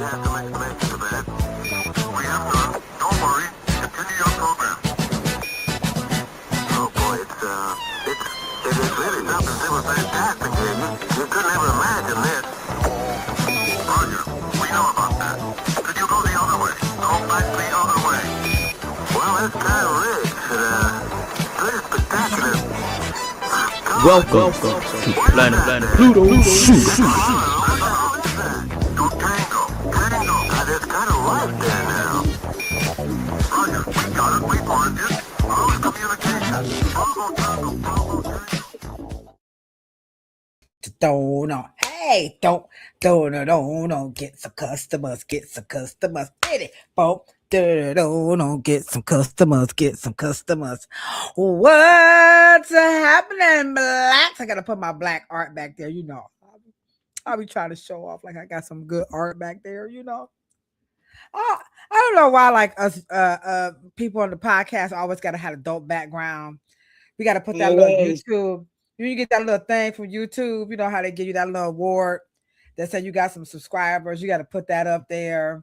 have some explanation for that. We have none. Don't worry. Continue your program. Oh boy, it is really something super fantastic here. You couldn't ever imagine this. Roger, we know about that. Could you go the other way? Go back the other way. Well, that's kind of rich. Pretty spectacular. Welcome to Planet Pluto. There's kind of life there now. Roger, we got it. We marked it. Close communication. Don't get some customers, get it, boom. Don't get some customers. What's happening, blacks? I gotta put my black art back there, you know. I'll be trying to show off like I got some good art back there, you know. I don't know why, like us people on the podcast always gotta have a dope background. We gotta put that little YouTube. You get that little thing from YouTube, you know how they give you that little award that say you got some subscribers. You got to put that up there.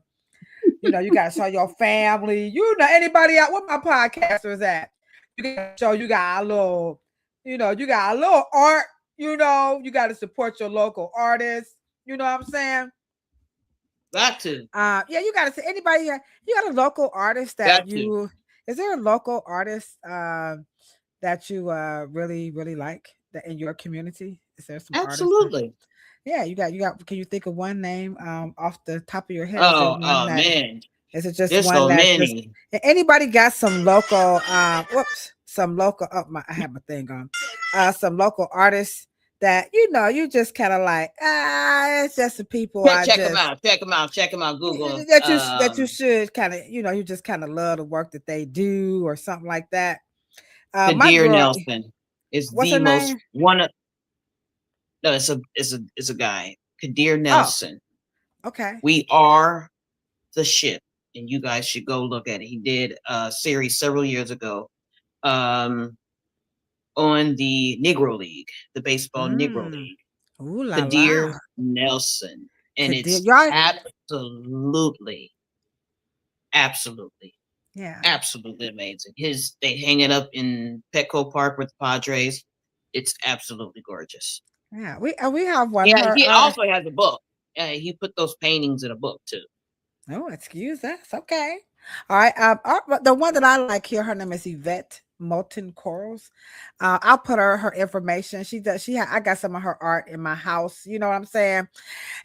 You know, you got to show your family. You know, anybody out, what my podcasters at? You got to show you got a little, you know, you got a little art. You know, you got to support your local artists. You know what I'm saying? Got to. Yeah, you got to say anybody here. You got a local artist that you. Is there a local artist that you really like that in your community? Is there some absolutely artists? Yeah, you got. Can you think of one name off the top of your head? Man, is it just there's one so that many? Anybody got some local? Some local. Oh my, I have my thing on. Some local artists that you know you just kind of like. It's just the people. Check them out. Google that you should kind of you just kind of love the work that they do or something like that. Kadir Nelson is the most name? one of. No, it's a guy. Kadir Nelson. Oh, okay. We are the ship, and you guys should go look at it. He did a series several years ago, on the Negro League, the baseball Negro League. Ooh, Kadir Nelson, and it's absolutely, yeah, absolutely amazing. They hang it up in Petco Park with the Padres. It's absolutely gorgeous. Yeah, we have one. Yeah, he also has a book. He put those paintings in a book too. Oh, excuse us. Okay. All right. The one that I like here, her name is Yvette Molten Corals. I'll put her information. I got some of her art in my house. You know what I'm saying?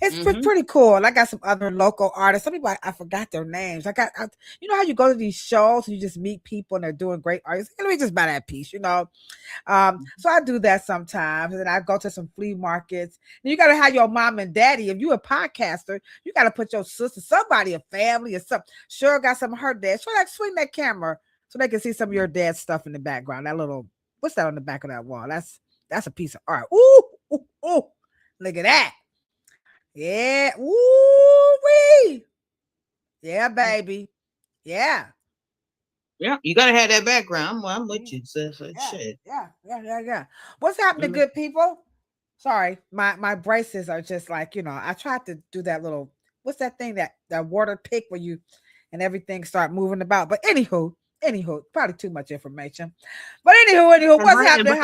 It's pretty cool. And I got some other local artists. Some people I forgot their names. You know how you go to these shows and you just meet people and they're doing great art. Let me just buy that piece, you know. So I do that sometimes, and then I go to some flea markets. And you got to have your mom and daddy. If you're a podcaster, you got to put your sister, somebody, a family, or something. Sure, got some of her dad. Swing that camera so they can see some of your dad's stuff in the background. That little, what's that on the back of that wall? That's a piece of art. Ooh, look at that. Yeah, ooh-wee. Yeah, baby. Yeah. Yeah, you gotta have that background. Well, I'm with you. Yeah. What's happening, good people? Sorry, my braces are just like, I tried to do that little, what's that thing, that water pick where you and everything start moving about. But anywho, probably too much information. But anywho, what's happening?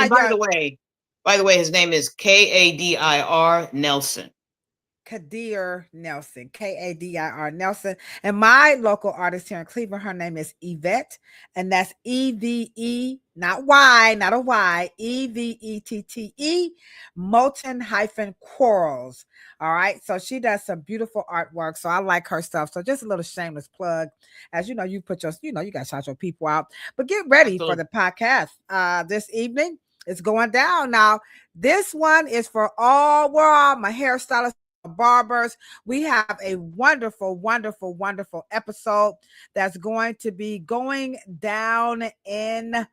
By the way, his name is Kadir Nelson. Kadir Nelson, Kadir Nelson. And my local artist here in Cleveland, her name is Yvette, and that's EVE, not Y, not a Y, EVETTE, Molten-Corals. All right. So she does some beautiful artwork. So I like her stuff. So just a little shameless plug. As you know, you put you got to shout your people out. But get ready for the podcast this evening. It's going down. Now, this one is for all my hairstylists, barbers. We have a wonderful episode that's going to be going down in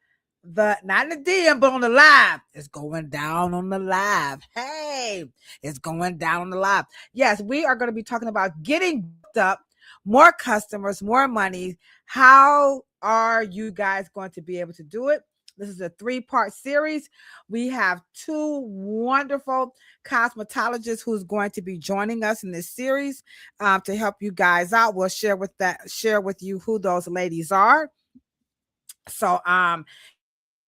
not in the DM, but on the live. It's going down on the live. Hey, it's going down on the live. Yes, we are going to be talking about getting booked up, more customers, more money. How are you guys going to be able to do it? This is a 3-part series. We have two wonderful cosmetologists who's going to be joining us in this series to help you guys out. We'll share with you who those ladies are. So if you're in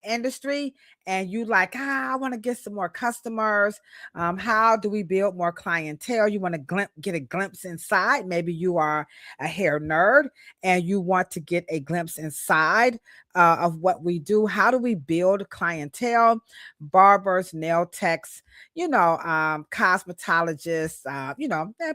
the industry and you like, I want to get some more customers, how do we build more clientele? You want to get a glimpse inside. Maybe you are a hair nerd and you want to get a glimpse inside of what we do. How do we build clientele? Barbers, nail techs, cosmetologists,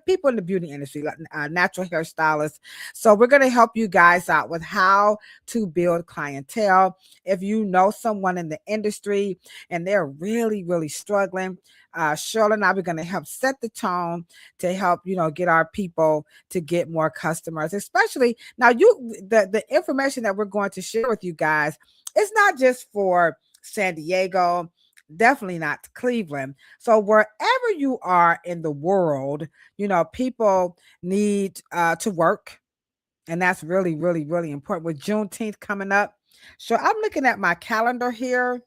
people in the beauty industry, like natural hairstylists. So we're going to help you guys out with how to build clientele. If you know someone in the industry and they're really, really struggling, Cheryl and I, we're going to help set the tone to help, get our people to get more customers, especially now the information that we're going to share with you guys, it's not just for San Diego, definitely not Cleveland. So wherever you are in the world, people need to work. And that's really, really, really important with Juneteenth coming up. So I'm looking at my calendar here.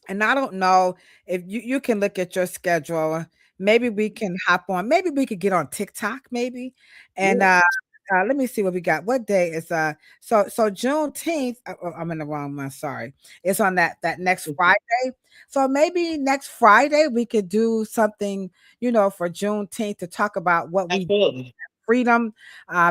And I don't know if you can look at your schedule. Maybe we can hop on. Maybe we could get on TikTok, maybe. And let me see what we got. What day is so Juneteenth? I'm in the wrong month. Sorry, it's on that next Friday. So maybe next Friday we could do something, for Juneteenth to talk about what we freedom,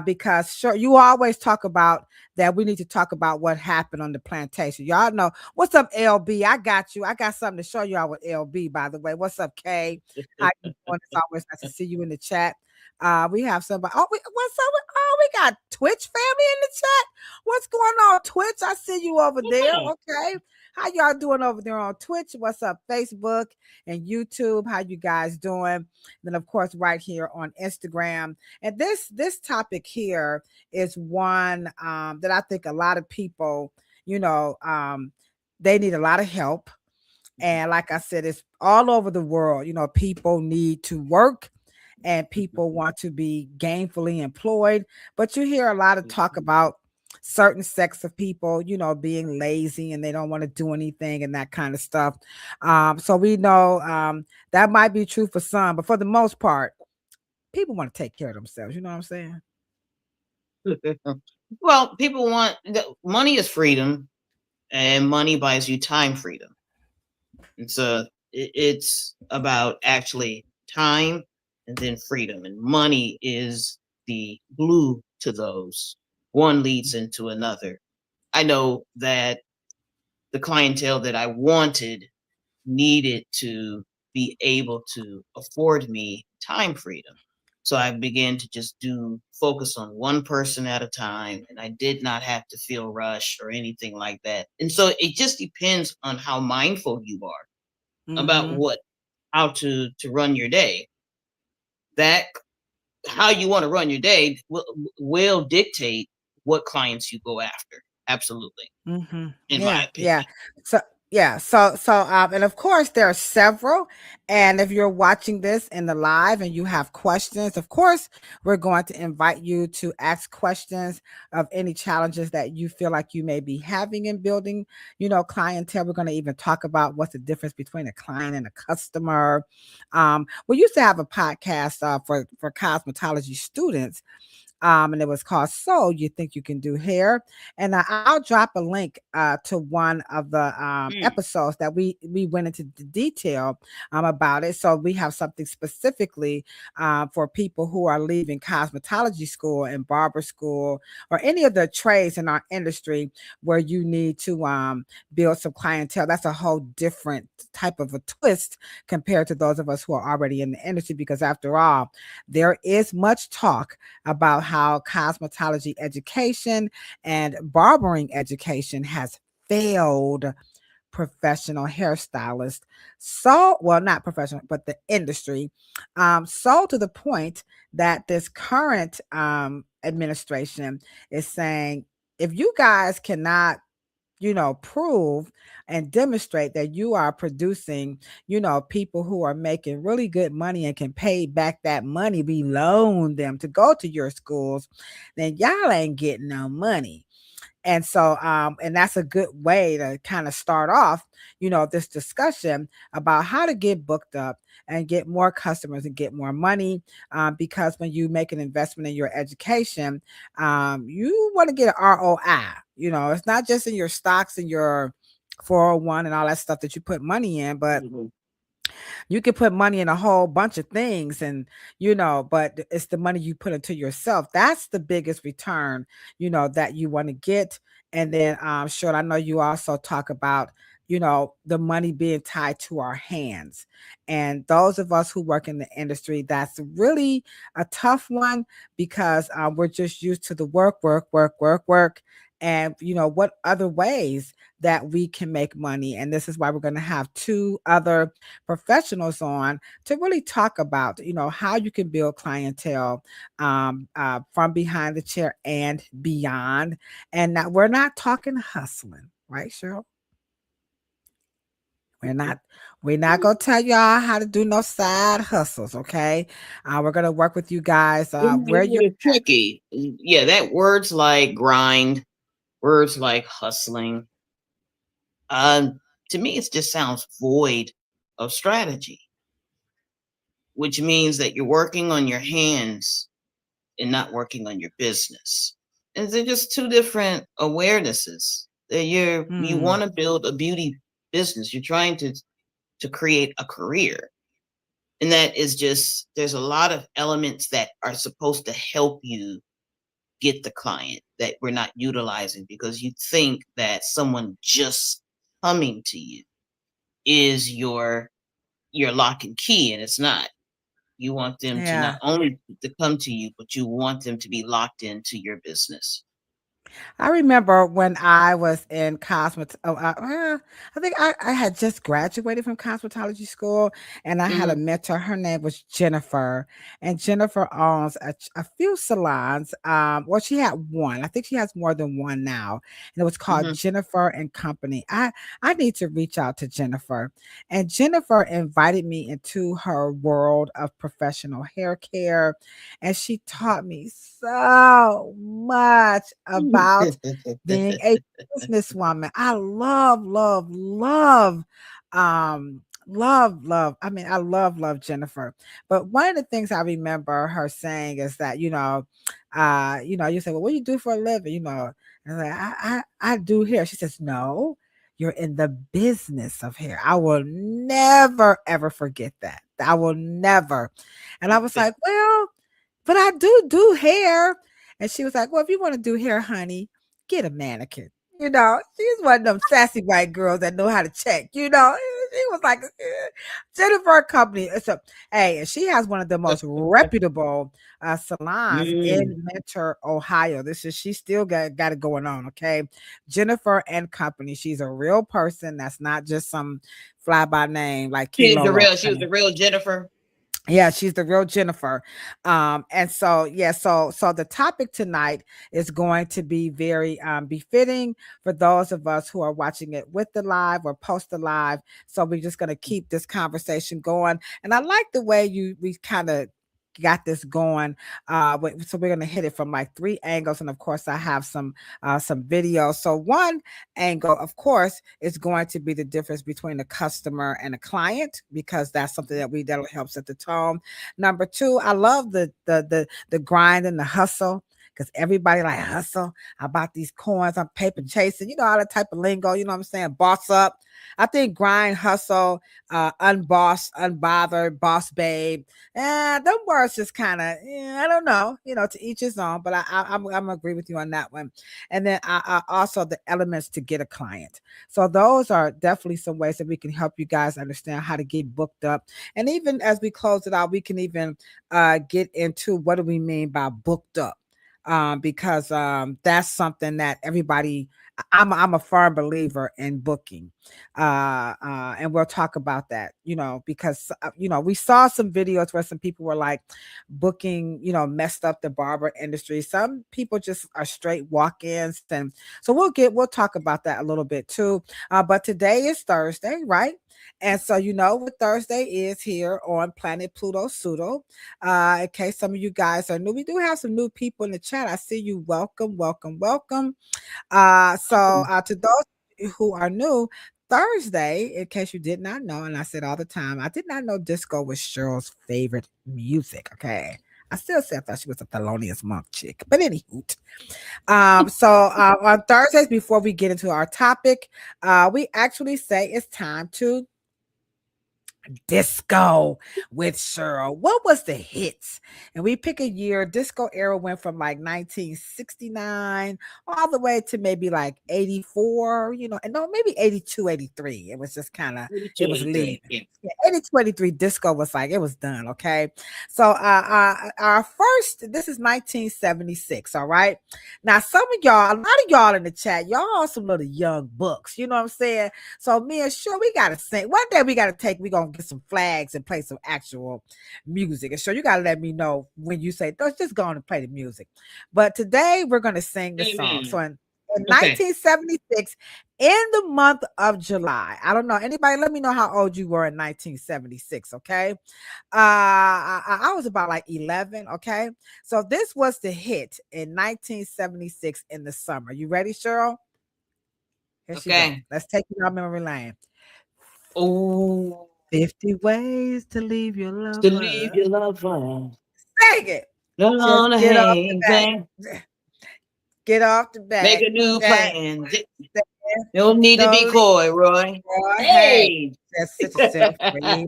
because sure, you always talk about that. We need to talk about what happened on the plantation. Y'all know what's up, LB. I got you. I got something to show y'all with LB. By the way, what's up, Kay? How you doing? It's always nice to see you in the chat. We have somebody. What's up? We got Twitch family in the chat. What's going on, Twitch? I see you over there. Okay. How y'all doing over there on Twitch? What's up, Facebook and YouTube? How you guys doing? And then, of course, right here on Instagram. And this topic here is one that I think a lot of people, they need a lot of help. And like I said, it's all over the world. People need to work and people want to be gainfully employed. But you hear a lot of talk about certain sects of people, being lazy and they don't want to do anything and that kind of stuff. So we know that might be true for some, but for the most part, people want to take care of themselves. You know what I'm saying? Well, people want money is freedom, and money buys you time freedom. It's about actually time and then freedom, and money is the glue to those. One leads into another. I know that the clientele that I wanted needed to be able to afford me time freedom. So I began to just focus on one person at a time, and I did not have to feel rushed or anything like that. And so it just depends on how mindful you are about how to run your day. That how you want to run your day will dictate what clients you go after. Absolutely. In my opinion. And of course there are several, and if you're watching this in the live and you have questions, of course we're going to invite you to ask questions of any challenges that you feel like you may be having in building clientele. We're going to even talk about what's the difference between a client and a customer. We used to have a podcast for cosmetology students, and it was called So You Think You Can Do Hair. And I'll drop a link to one of the episodes that we went into the detail about it. So we have something specifically for people who are leaving cosmetology school and barber school or any of the trades in our industry where you need to build some clientele. That's a whole different type of a twist compared to those of us who are already in the industry, because after all, there is much talk about how cosmetology education and barbering education has failed professional hairstylists. So, well, not professional, but the industry. So to the point that this current administration is saying, if you guys cannot prove and demonstrate that you are producing, people who are making really good money and can pay back that money we loan them to go to your schools, then y'all ain't getting no money. And so and that's a good way to kind of start off, this discussion about how to get booked up and get more customers and get more money, because when you make an investment in your education, you want to get an ROI. It's not just in your stocks and your 401 and all that stuff that you put money in, but you can put money in a whole bunch of things, and but it's the money you put into yourself. That's the biggest return, that you want to get. And then sure, I know you also talk about the money being tied to our hands. And those of us who work in the industry, that's really a tough one, because we're just used to the work, work, work, work, work. And what other ways that we can make money. And this is why we're going to have two other professionals on to really talk about, how you can build clientele from behind the chair and beyond. And now we're not talking hustling, right, Cheryl? We're not gonna tell y'all how to do no side hustles, okay? We're gonna work with you guys where you're. It's tricky. Yeah, that words like grind, words like hustling. To me, it just sounds void of strategy, which means that you're working on your hands and not working on your business. And they're just two different awarenesses. That you want to build a beauty business. You're trying to create a career. And that is just, there's a lot of elements that are supposed to help you get the client that we're not utilizing, because you think that someone just coming to you is your lock and key, and it's not. You want them to not only to come to you, but you want them to be locked into your business. I remember when I was in I think I had just graduated from cosmetology school, and I had a mentor. Her name was Jennifer, and Jennifer owns a few salons. Well, she had one. I think she has more than one now, and it was called Jennifer and Company. I need to reach out to Jennifer, and Jennifer invited me into her world of professional hair care, and she taught me so much about being a businesswoman. I love, love, love, love. I mean, I love Jennifer. But one of the things I remember her saying is that, you say, well, what do you do for a living? And I do hair. She says, no, you're in the business of hair. I will never, ever forget that. I will never. And I was like, well, but I do hair. And she was like, well, if you want to do hair, honey, get a mannequin. She's one of them sassy white girls that know how to check. She was like, Jennifer Company. And she has one of the most reputable salons in Mentor, Ohio. She still got it going on. Okay. Jennifer and Company. She's a real person. That's not just some fly by name like she was the real Jennifer. Yeah, she's the real Jennifer. And so the topic tonight is going to be very befitting for those of us who are watching it with the live or post the live. So we're just going to keep this conversation going. And I like the way we kind of got this going. So we're going to hit it from like three angles, and of course I have some video. So one angle, of course, is going to be the difference between a customer and a client, because that's something that helps set the tone. Number two, I love the grind and the hustle, because everybody like hustle about these coins on paper chasing, all that type of lingo, you know what I'm saying? Boss up. I think grind, hustle, unboss, unbothered, boss babe. Them words just kind of, I don't know, to each his own, but I'm agree with you on that one. And then I also the elements to get a client. So those are definitely some ways that we can help you guys understand how to get booked up. And even as we close it out, we can even get into what do we mean by booked up. Because that's something that everybody, I'm a firm believer in booking. And we'll talk about that, because, we saw some videos where some people were like booking, messed up the barber industry. Some people just are straight walk-ins. And so we'll talk about that a little bit too. But today is Thursday, right? And so you know what Thursday is here on Planet Pluto Pseudo. In case some of you guys are new, we do have some new people in the chat. I see you. Welcome, welcome, welcome. To those who are new, Thursday, in case you did not know, and I said all the time, I did not know disco was Cheryl's favorite music. Okay. I still said I thought she was a Thelonious Monk chick, but anywho. On Thursdays, before we get into our topic, we actually say it's time to disco with Cheryl. What was the hits? And we pick a year. Disco era went from like 1969 all the way to maybe like 84, and no, maybe 82, 83. It was just kind of, it was leaving. Yeah. 82, 83 disco was like, it was done. Okay. So our first, this is 1976. All right. Now, some of y'all, a lot of y'all in the chat, y'all are some little young books. You know what I'm saying? So me and Cheryl, we got to sing. One day we got to we're going to get some flags and play some actual music. And so you got to let me know when you say, just go on and play the music. But today we're going to sing the song. So in 1976, in the month of July, I don't know, anybody, let me know how old you were in 1976. Okay. I was about like 11. Okay. So this was the hit in 1976 in the summer. You ready, Cheryl? Here she go. Let's take you down memory lane. Oh, 50 ways to leave your lover. Sing it. Just get off the back. Get off the back. Make a new plan. Don't need to be coy, Roy. Hey, just sit yourself free.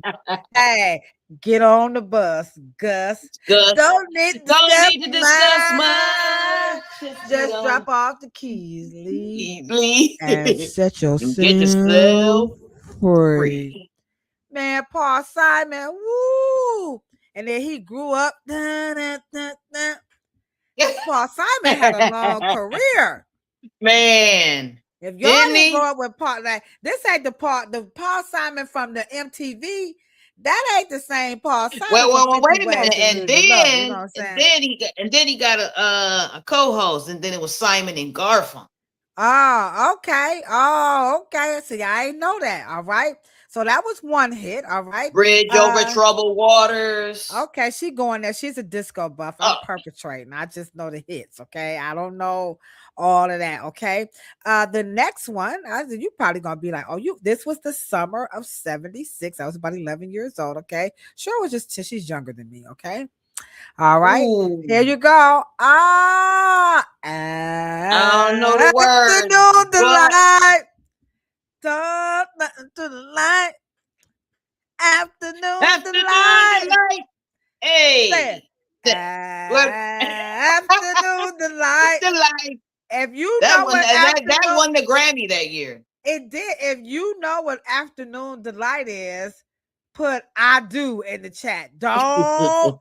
Hey, get on the bus, Gus. Don't need to discuss much. Just drop off the keys, leave, and set yourself free. Man, Paul Simon, woo! And then he grew up. Paul Simon had a long career. Man. If y'all didn't grow up with Paul, like this ain't the Paul Simon from the MTV. That ain't the same Paul Simon. Well, wait a minute. And then he got a co-host, and then it was Simon and Garfunkel. Oh, okay. See, I didn't know that. All right. So that was one hit. All right. Bridge over troubled waters. Okay, she going there. She's a disco buff. I'm perpetrating. I just know the hits. Okay. I don't know all of that. Okay. The next one, you probably gonna be like, this was the summer of 76. I was about 11 years old. Okay. Sure was she's younger than me. Okay. All right. Ooh. Here you go. I don't know the word. Afternoon delight. Talk nothing to the light. Afternoon delight. Hey. Afternoon delight. If you know what that won the Grammy that year. It did. If you know what afternoon delight is, put I do in the chat. Don't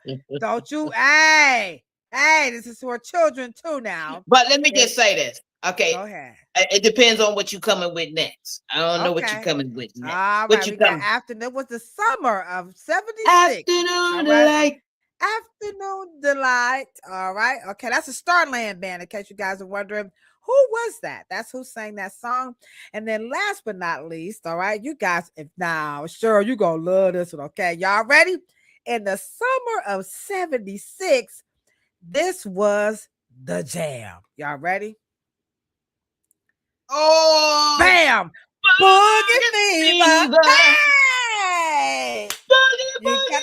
you? Hey, this is for children too now. But let me just say this. Okay. Go ahead. It depends on what you coming with next. I don't know what you coming with next. All right. We got afternoon. It was the summer of 76. Afternoon delight. Afternoon delight. All right. Okay. That's a Starland band, in case you guys are wondering. Who was that? That's who sang that song. And then last but not least, all right, you guys, sure, you're going to love this one, okay? Y'all ready? In the summer of 76, this was the jam. Y'all ready? Oh! Bam! Boogie fever! Hey! Boogie fever!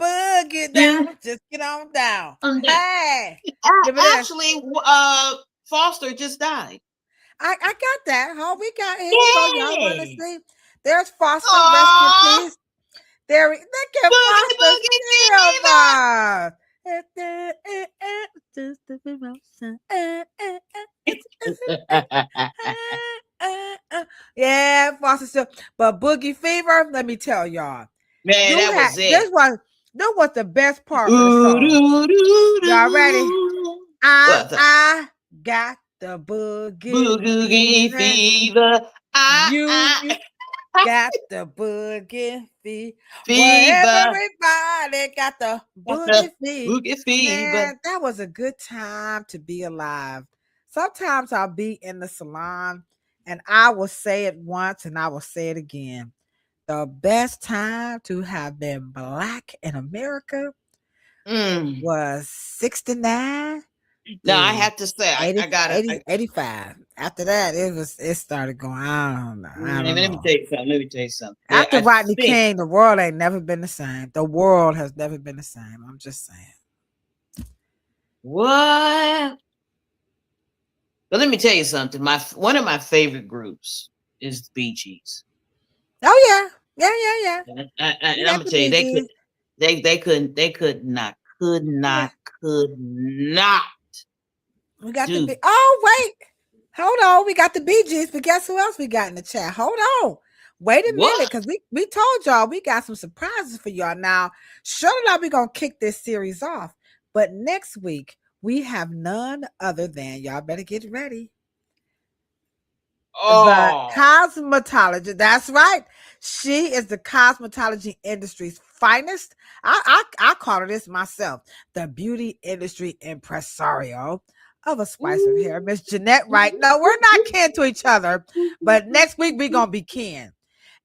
Boogie down, just get on down. Hey, actually, Foster just died. I got that. Oh, we got it. So y'all want to see? There's Foster. Rest in peace. There, look at Foster. Yeah, Foster still. But Boogie Fever, let me tell y'all. Man, that was it. This was the best part of the song. Y'all ready? I got the boogie fever. You got the boogie fever. Everybody got the boogie fever. Man, that was a good time to be alive. Sometimes I'll be in the salon And I will say it once and I will say it again. The best time to have been Black in America Mm. was 69 Now I through have to say, 80, I gotta. 80, 85. After that, it started going, I don't know. I don't Let me know. tell you something. Let me tell you something. Yeah, After I Rodney think King, the world ain't never been the same. The world has never been the same. I'm just saying. what. But let me tell you something. One of my favorite groups is the Bee Gees. Oh yeah. Yeah. And We I'm got gonna the tell you, BGs. they could not, We got we got the do. B. Oh wait. Hold on. We got the BGs, but guess who else we got in the chat? Hold on. Wait a minute, What? because we told y'all we got some surprises for y'all. Now, sure enough, we're gonna kick this series off. But next week, we have none other than y'all better get ready. The Oh, cosmetologist. That's right. She is the cosmetology industry's finest. I call her this myself, the beauty industry impresario of a spice of hair. Miss Jeanette Wright. No, we're not kin to each other, but next week we're gonna be kin.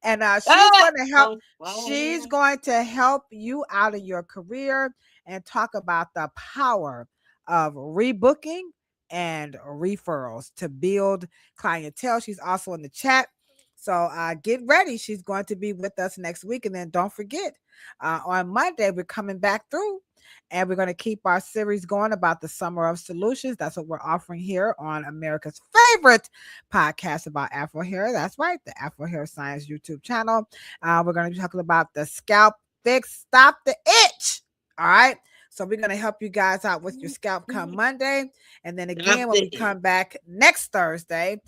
And she's ah! going to help. She's Wow. going to help you out of your career and talk about the power of rebooking and referrals to build clientele. She's also in the chat. So get ready. She's going to be with us next week. And then don't forget, on Monday, we're coming back through and we're going to keep our series going about the Summer of Solutions. That's what we're offering here on America's favorite podcast about Afro hair. That's right, the Afro Hair Science YouTube channel. We're going to be talking about the scalp fix, stop the itch. All right. So we're going to help you guys out with your scalp come Monday. And then again, when we come back next Thursday,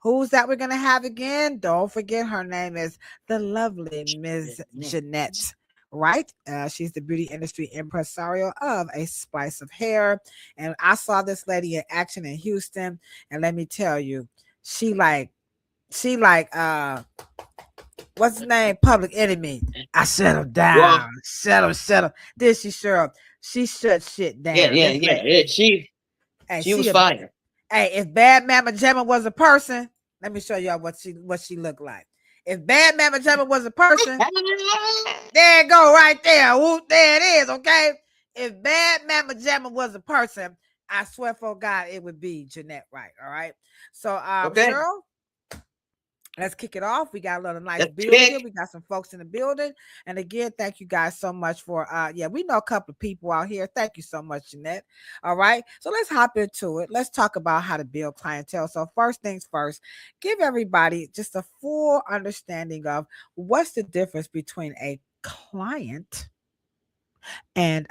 who's that we're going to have again? Don't forget, her name is the lovely Ms. Jeanette. Right? She's the beauty industry impresario of A Spice of Hair. And I saw this lady in action in Houston. And let me tell you, she like what's his name? Public Enemy. I shut him down. Shut him. Did she sure? She shut shit down. Yeah. She was fire. Hey, if Bad Mama Jamma was a person, let me show y'all what she looked like. If Bad Mama Jamma was a person, there it go right there. Ooh, there it is, okay? If Bad Mama Jamma was a person, I swear for God, it would be Jeanette Wright, all right? So, Okay. Cheryl, let's kick it off. We got a little nice build here. We got some folks in the building. And again, thank you guys so much for we know a couple of people out here. Thank you so much, Jeanette. All right. So let's hop into it. Let's talk about how to build clientele. So first things first, give everybody just a full understanding of what's the difference between a client and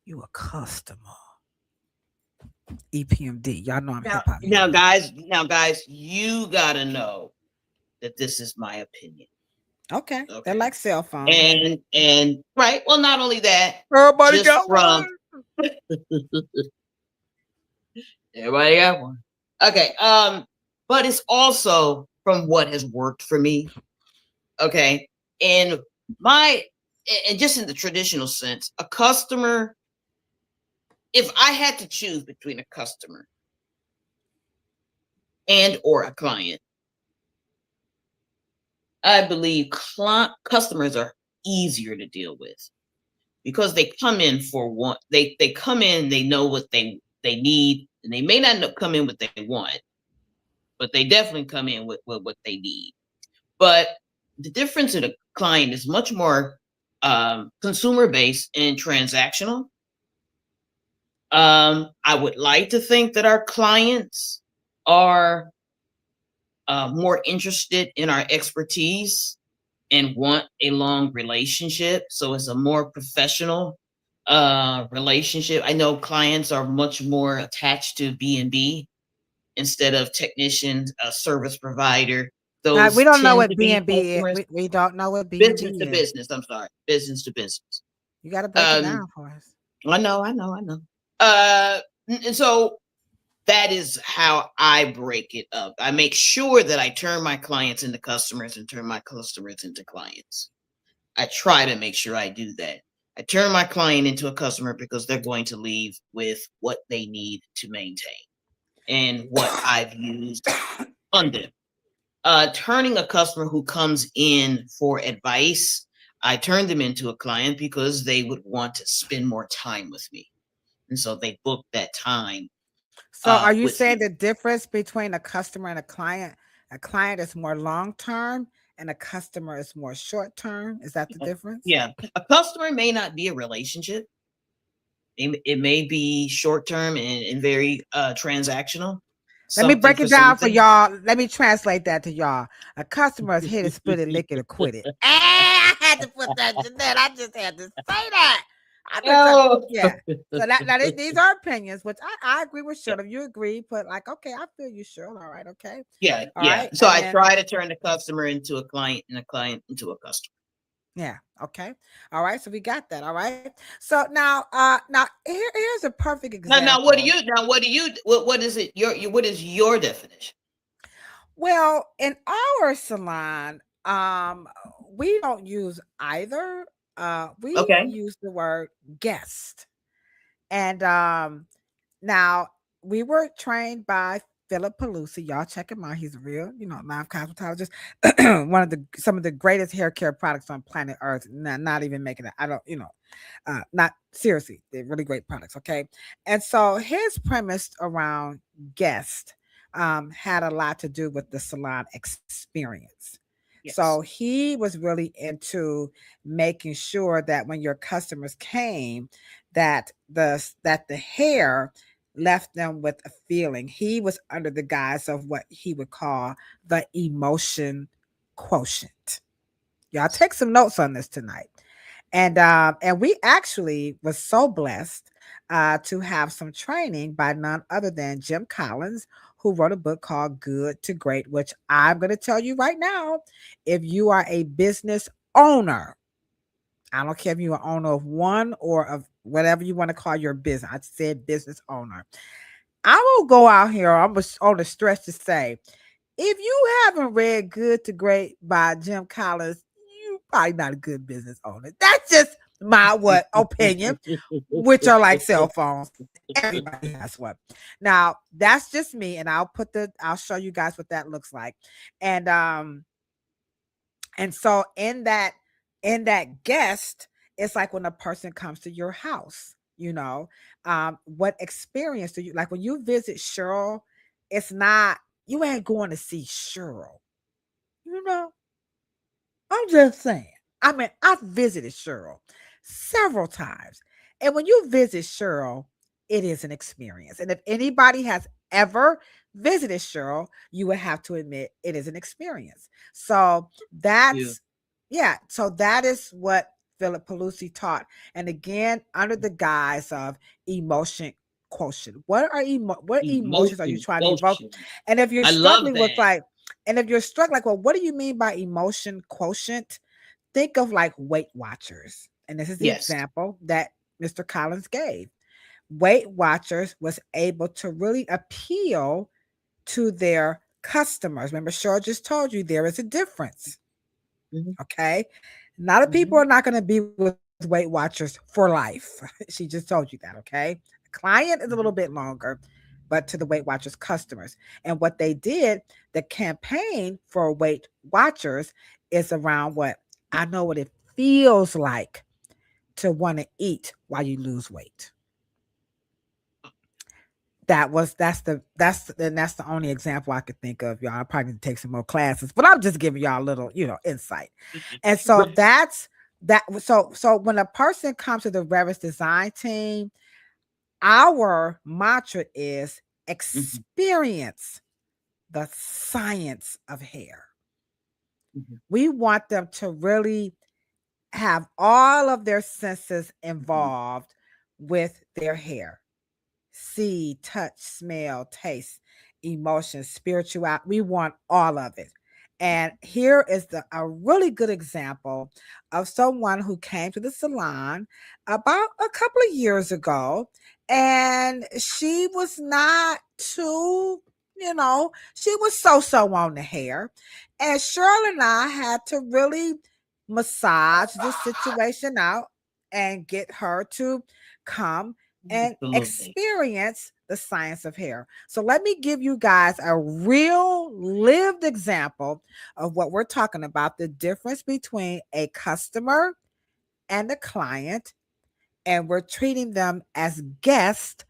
you a customer. EPMD. Y'all know I'm hip hop. Now, guys, you gotta know that this is my opinion. Okay. They're like cell phones. And right. Well, not only that, everybody got one. Everybody got one. Okay. But it's also from what has worked for me. Okay. And just in the traditional sense, a customer, if I had to choose between a customer and or a client, I believe customers are easier to deal with because they come in for one. They come in, they know what they need, and they may not come in what they want, but they definitely come in with what they need. But the difference in a client is much more consumer based and transactional. I would like to think that our clients are more interested in our expertise and want a long relationship. So it's a more professional relationship. I know clients are much more attached to B&B instead of technician, service provider. Those we don't know what B&B is. We don't know what B&B business to business. I'm sorry, business to business. You got to break it down for us. I know. And so that is how I break it up. I make sure that I turn my clients into customers and turn my customers into clients. I try to make sure I do that. I turn my client into a customer because they're going to leave with what they need to maintain and what I've used on them. Turning a customer who comes in for advice, I turn them into a client because they would want to spend more time with me. And so they book that time So are you with saying me. the difference between a customer and a client is more long term and a customer is more short term? Is that the difference? Yeah, a customer may not be a relationship. It may be short term and very transactional, Let me something break for it down for something. y'all. Let me translate that to y'all. A customer is here to split it, lick it, or quit it. I had to put that, Jeanette. I just had to say that. I've been talking, Oh, yeah. So these are opinions, which I agree with Cheryl. If you agree, put like, okay, I feel you, Cheryl. All right, okay, yeah, all yeah. right, So and I then try to turn the customer into a client and a client into a customer. yeah, okay, all right. So we got that. All right. So now here's a perfect Now, example. what is it? What is your definition? Well, in our salon, we don't use either. We Okay. use the word guest. And now we were trained by Philip Pelusi. Y'all check him out. He's a real, live cosmetologist. One of some of the greatest hair care products on planet Earth. Not even making it. I don't, not seriously. They're really great products. Okay. And so his premise around guest had a lot to do with the salon experience. So Yes. he was really into making sure that when your customers came, that the hair left them with a feeling. He was under the guise of what he would call the emotion quotient. Y'all take some notes on this tonight. And we actually was so blessed to have some training by none other than Jim Collins, who wrote a book called Good to Great, which I'm going to tell you right now, if you are a business owner, I don't care if you're an owner of one or of whatever you want to call your business. I said business owner. I will go out here. I'm on the stretch to say, if you haven't read Good to Great by Jim Collins, you probably not a good business owner. That's just my opinion, which are like cell phones. Everybody has one. Now that's just me, and I'll show you guys what that looks like. And so in that guest, it's like when a person comes to your house, what experience do you like when you visit Cheryl? It's not, you ain't going to see Cheryl, you know. I'm just saying. I mean, I've visited Cheryl several times. And when you visit Cheryl, it is an experience. And if anybody has ever visited Cheryl, you would have to admit it is an experience. So You that's, yeah. So that is what Philip Pelusi taught. And again, under the guise of emotion quotient. What emotions are you emotion trying to evoke? quotient. And if you're I love struggling with that. like, and if you're struck, like, well, what do you mean by emotion quotient? Think of like Weight Watchers. And this is the Yes. example that Mr. Collins gave. Weight Watchers was able to really appeal to their customers. Remember, Cheryl just told you there is a difference. Mhm, Okay. A lot of people mhm, are not going to be with Weight Watchers for life. She just told you that. Okay. The client is a little mhm. bit longer, but to the Weight Watchers customers. And what they did, the campaign for Weight Watchers is around what I know what it feels like to want to eat while you lose weight. That's the only example I could think of, y'all. I probably need to take some more classes, but I'm just giving y'all a little, insight. And so But that's that. So when a person comes to the Reverence Design team, our mantra is mhm, experience the science of hair. mhm, We want them to really have all of their senses mhm. involved with their hair. See, touch, smell, taste, emotion, spirituality. We want all of it. And here is a really good example of someone who came to the salon about a couple of years ago. And she was not too, she was so on the hair. And Shirley and I had to really massage this situation out and get her to come and Absolutely. experience the science of hair. So let me give you guys a real lived example of what we're talking about, the difference between a customer and a client, and we're treating them as guests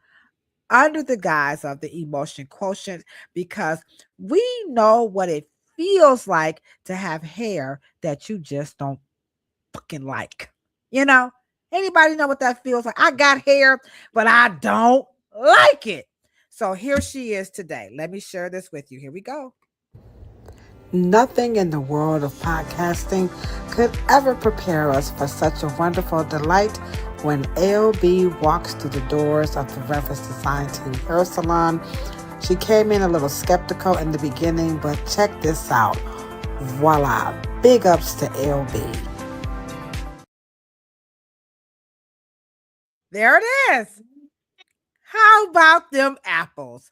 under the guise of the emotion quotient, because we know what it feels like to have hair that you just don't fucking like. You know, anybody know what that feels like? I got hair, but I don't like it. So here she is today. Let me share this with you. Here we go. Nothing in the world of podcasting could ever prepare us for such a wonderful delight when LB walks through the doors of the Reference Design Team Hair Salon. She came in a little skeptical in the beginning, but check this out. Voila. Big ups to LB. There it is. How about them apples?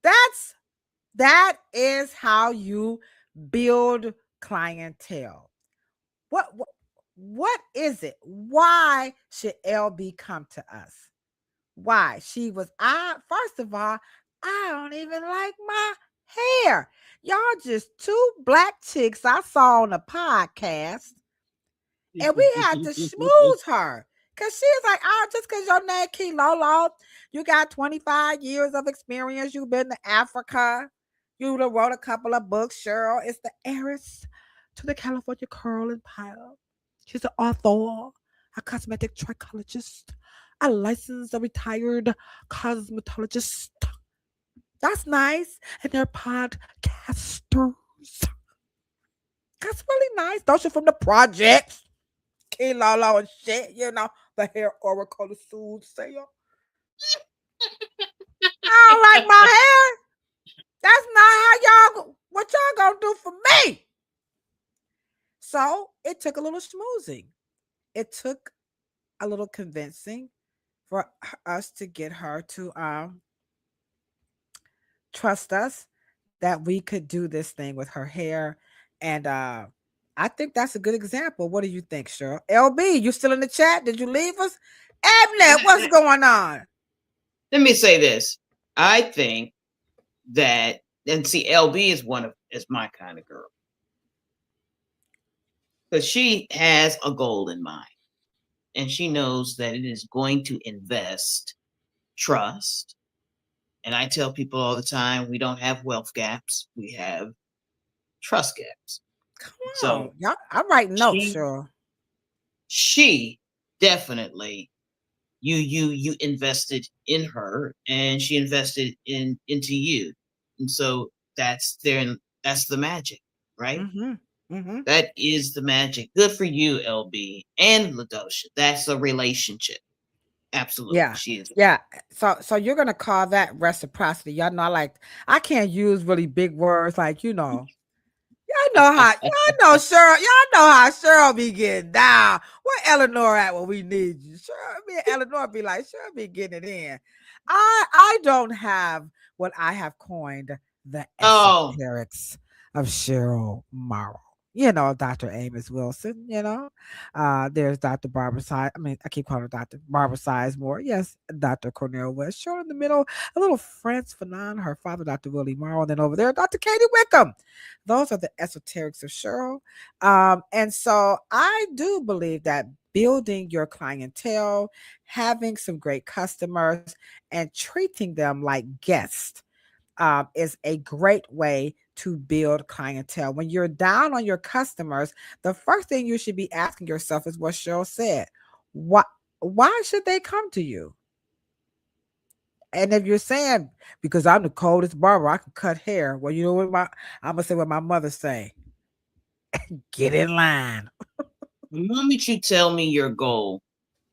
That is how you build clientele. What is it? Why should LB come to us? Why? She was first of all, I don't even like my hair. Y'all just two black chicks I saw on a podcast, and we had to schmooze her. Cause she's like, oh, just cause your name Key Lolo, you got 25 years of experience. You've been to Africa. You wrote a couple of books. Cheryl is the heiress to the California curl empire. She's an author, a cosmetic trichologist, a licensed, a retired cosmetologist. That's nice. And they're podcasters. That's really nice. Those are from the projects. Key Lolo and shit, you know, the hair oracle, the soothsayer. I don't like my hair. That's not how what y'all gonna do for me. So it took a little schmoozing. It took a little convincing for us to get her to trust us that we could do this thing with her hair. And I think that's a good example. What do you think, Cheryl? LB, you still in the chat? Did you leave us? Abnet, what's going on? Let me say this. I think that, and see, LB is my kind of girl. Because she has a goal in mind. And she knows that it is going to invest trust. And I tell people all the time, we don't have wealth gaps. We have trust gaps. Come on. So y'all, I'm writing notes, Cheryl. She definitely you invested in her, and she invested into you, and so that's the magic, right? Mm-hmm. Mm-hmm. That is the magic. Good for you, LB and LaDosha. That's a relationship. Absolutely. Yeah. She is. Yeah. So you're gonna call that reciprocity. Y'all know, I can't use really big words like, you know. Y'all know Cheryl be getting down. Where Eleanor at when we need you? Me and Eleanor be like, Cheryl be getting it in. I don't have what I have coined the esoterics of Cheryl Morrow. You know, Dr. Amos Wilson, you know. There's Dr. Barber Size. I mean, I keep calling her Dr. Barber Sizemore. Yes, Dr. Cornell West. Cheryl in the middle, a little Franz Fanon, her father, Dr. Willie Morrow, and then over there, Dr. Katie Wickham. Those are the esoterics of Cheryl. And so I do believe that building your clientele, having some great customers, and treating them like guests is a great way to build clientele. When you're down on your customers, the first thing you should be asking yourself is what Cheryl said. Why should they come to you? And if you're saying, because I'm the coldest barber, I can cut hair. Well, you know what I'm gonna say what my mother say. Get in line. The moment you tell me your goal,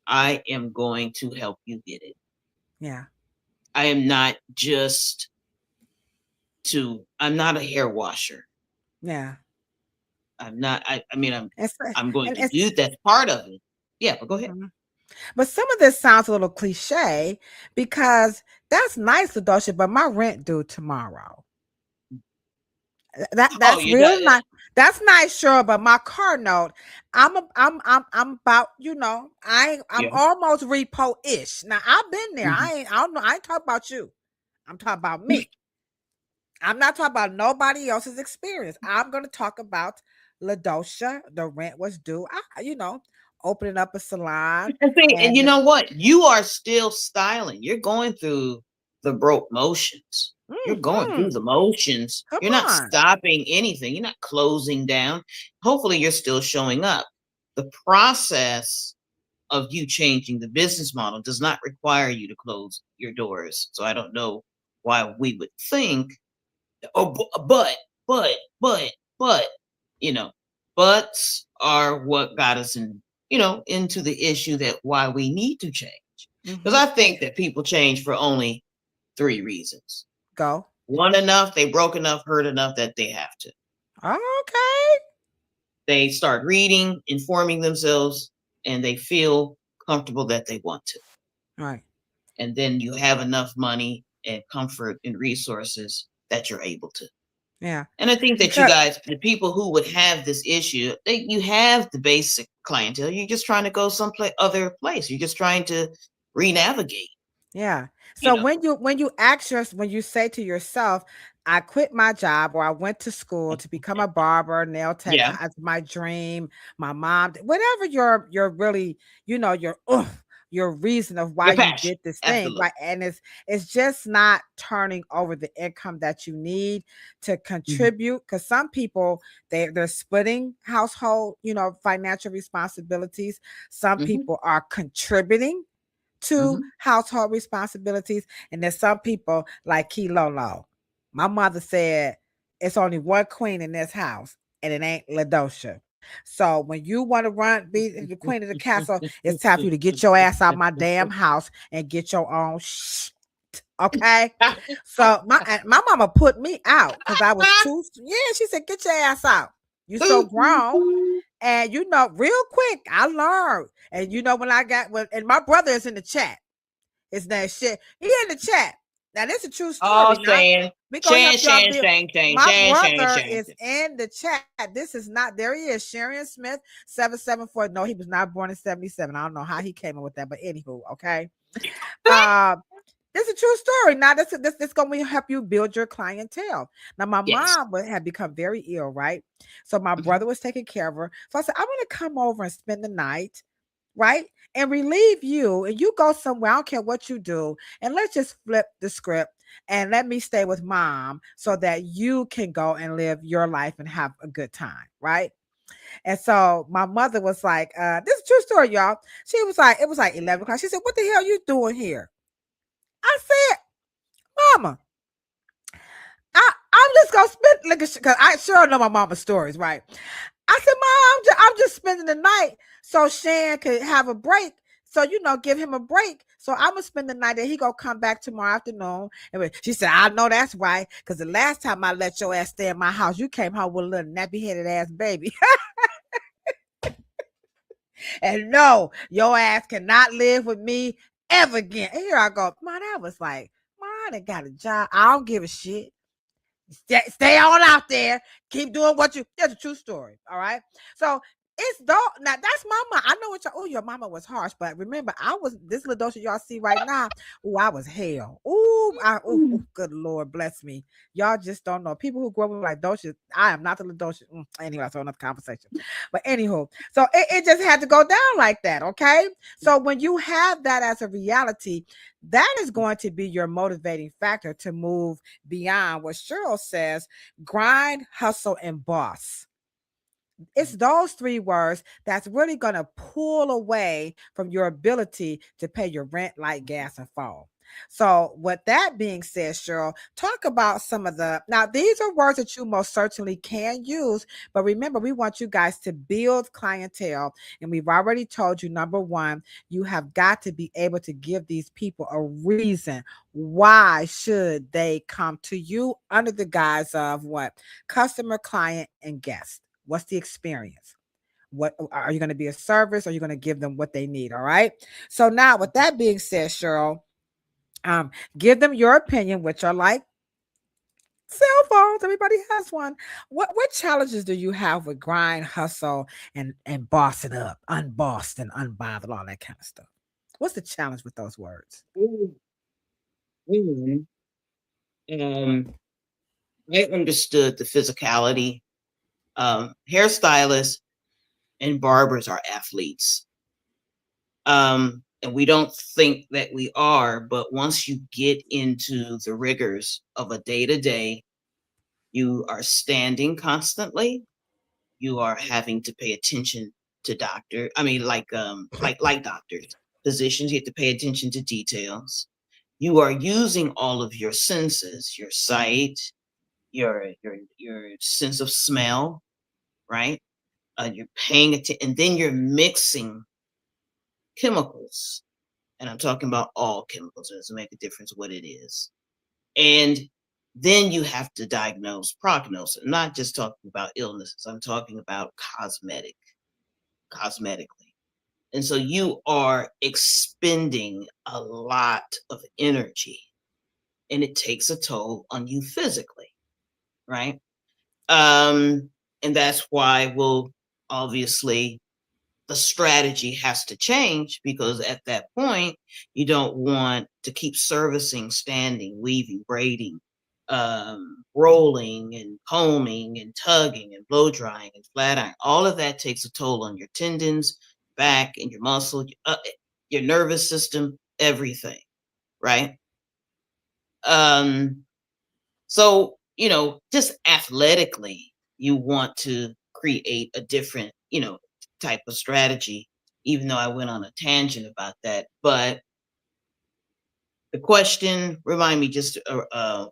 I am going to help you get it. Yeah. I am not just I'm not a hair washer. Yeah. I'm not, I'm going to do that part of it. Yeah, but go ahead. Mm-hmm. But some of this sounds a little cliche because that's nice, LaDosha, but my rent due tomorrow. That's real nice. That's nice, sure, but my car note, I'm about, I'm Yeah. almost repo-ish. Now I've been there. Mhm. I don't know. I ain't talking about you. I'm talking about me. I'm not talking about nobody else's experience. I'm gonna talk about LaDosha. The rent was due. Opening up a salon And see, and you and know what? You are still styling. You're going through the broke motions. You're going through the motions. come You're not on. stopping anything. You're not closing down. Hopefully, you're still showing up. The process of you changing the business model does not require you to close your doors. So I don't know why we would think, oh, but, you know, buts are what got us into the issue that why we need to change. Because I think that people change for only 3 reasons. Go. One, enough, they broke enough, hurt enough that they have to. Okay. They start reading, informing themselves, and they feel comfortable that they want to. Right. And then you have enough money and comfort and resources that you're able to. Yeah. And I think that you guys, the people who would have this issue, you have the basic clientele. You're just trying to go other place. You're just trying to re-navigate. Yeah. So when you say to yourself, I quit my job or I went to school to become a barber, nail tech, Yeah. as my dream, my mom, whatever your really, your reason of why Your you passion. did this thing, Absolutely. right? And it's just not turning over the income that you need to contribute. Because some people they're splitting household, financial responsibilities. Some people are contributing to household responsibilities. And there's some people like Kilolo. My mother said it's only one queen in this house, and it ain't LaDosha. So when you want to be the queen of the castle, it's time for you to get your ass out my damn house and get your own shit. Okay. So my mama put me out because I was too. Yeah, she said, "Get your ass out. You so grown." And real quick, I learned. And and my brother is in the chat. It's that shit. He in the chat. Now, this is a true story. Oh, Now, saying, we gonna help y'all build. My brother Shane. is in the chat. This is not, there he is, Sharon Smith, 774. No, he was not born in 77. I don't know how he came in with that, but anywho, okay. This is a true story. Now, this gonna help you build your clientele. Now, my mom had become very ill, right? So my brother was taking care of her. So I said, I want to come over and spend the night, right? And relieve you, and you go somewhere. I don't care what you do, and let's just flip the script and let me stay with mom so that you can go and live your life and have a good time, right? And so my mother was like, this is a true story, y'all. She was like, it was like 11 o'clock. She said, what the hell are you doing here? I said, Mama, I'm just gonna spend, because I sure know my mama's stories, right? I said, Mom, I'm just spending the night so Shan could have a break. So, give him a break. So I'm gonna spend the night and he gonna come back tomorrow afternoon. And she said, I know that's right. Because the last time I let your ass stay in my house, you came home with a little nappy-headed ass baby. And no, your ass cannot live with me ever again. And here I go. Man, I was like, man, I done got a job. I don't give a shit. Stay on out there. Keep doing what you. That's a true story. All right. So it's now. That's my mama. I know what your mama was harsh, but remember, I was this little dosha y'all see right now. Oh, I was hell. Ooh, good Lord bless me. Y'all just don't know. People who grow up like dosha, I am not the little dosha. Anyway, that's another conversation. But anywho, so it just had to go down like that. Okay. So when you have that as a reality, that is going to be your motivating factor to move beyond what Cheryl says: grind, hustle, and boss. It's those 3 words that's really going to pull away from your ability to pay your rent, light, gas, and phone. So with that being said, Cheryl, talk about some of now these are words that you most certainly can use, but remember, we want you guys to build clientele. And we've already told you, number 1, you have got to be able to give these people a reason. Why should they come to you under the guise of what? Customer, client, and guest. What's the experience? What are you going to be a service? Or are you going to give them what they need? All right. So now with that being said, Cheryl, give them your opinion, which are like Cell phones, everybody has one. What challenges do you have with grind, hustle, and bossing up, unbossed and unbothered, all that kind of stuff? What's the challenge with those words? Mm, mm, Um, I understood the physicality. Hairstylists and barbers are athletes. And we don't think that we are, but once you get into the rigors of a day to day, you are standing constantly. You are having to pay attention to doctor. I mean, like doctors, physicians. You have to pay attention to details. You are using all of your senses, your sight, your sense of smell, right? You're paying attention, and then you're mixing chemicals, and I'm talking about all chemicals. It doesn't make a difference what it is. And then you have to diagnose prognosis. I'm not just talking about illnesses. I'm talking about cosmetically. And so you are expending a lot of energy, and it takes a toll on you physically, right? And that's why we'll obviously the strategy has to change, because at that point you don't want to keep servicing, standing, weaving, braiding, rolling and combing and tugging and blow drying and flat iron. All of that takes a toll on your tendons, back, and your muscle, your nervous system, everything, right? So just athletically, you want to create a different type of strategy, even though I went on a tangent about that. But the question, remind me just of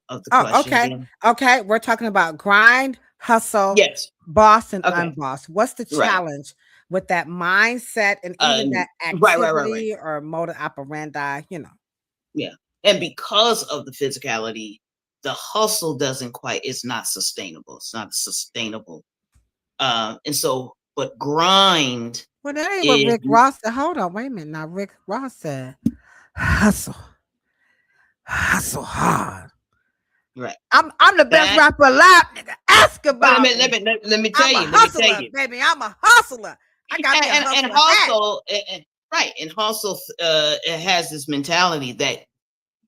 the Oh, question okay. again. Okay. We're talking about grind, hustle, Yes. boss, and Okay. unboss. What's the Right. challenge with that mindset and even that Right. activity or modus operandi? Yeah. And because of the physicality, the hustle it's not sustainable. It's not sustainable. And so, but grind Well, that ain't what is Rick Ross said. Hold on, wait a minute. Now, Rick Ross said, hustle, hustle hard. right. I'm the best That rapper alive, nigga. Ask But about me. let me tell I'm a you. Let me tell hustler, you. baby. I'm a hustler. I got me a And hustler hat. hustle, right? And hustle, it has this mentality that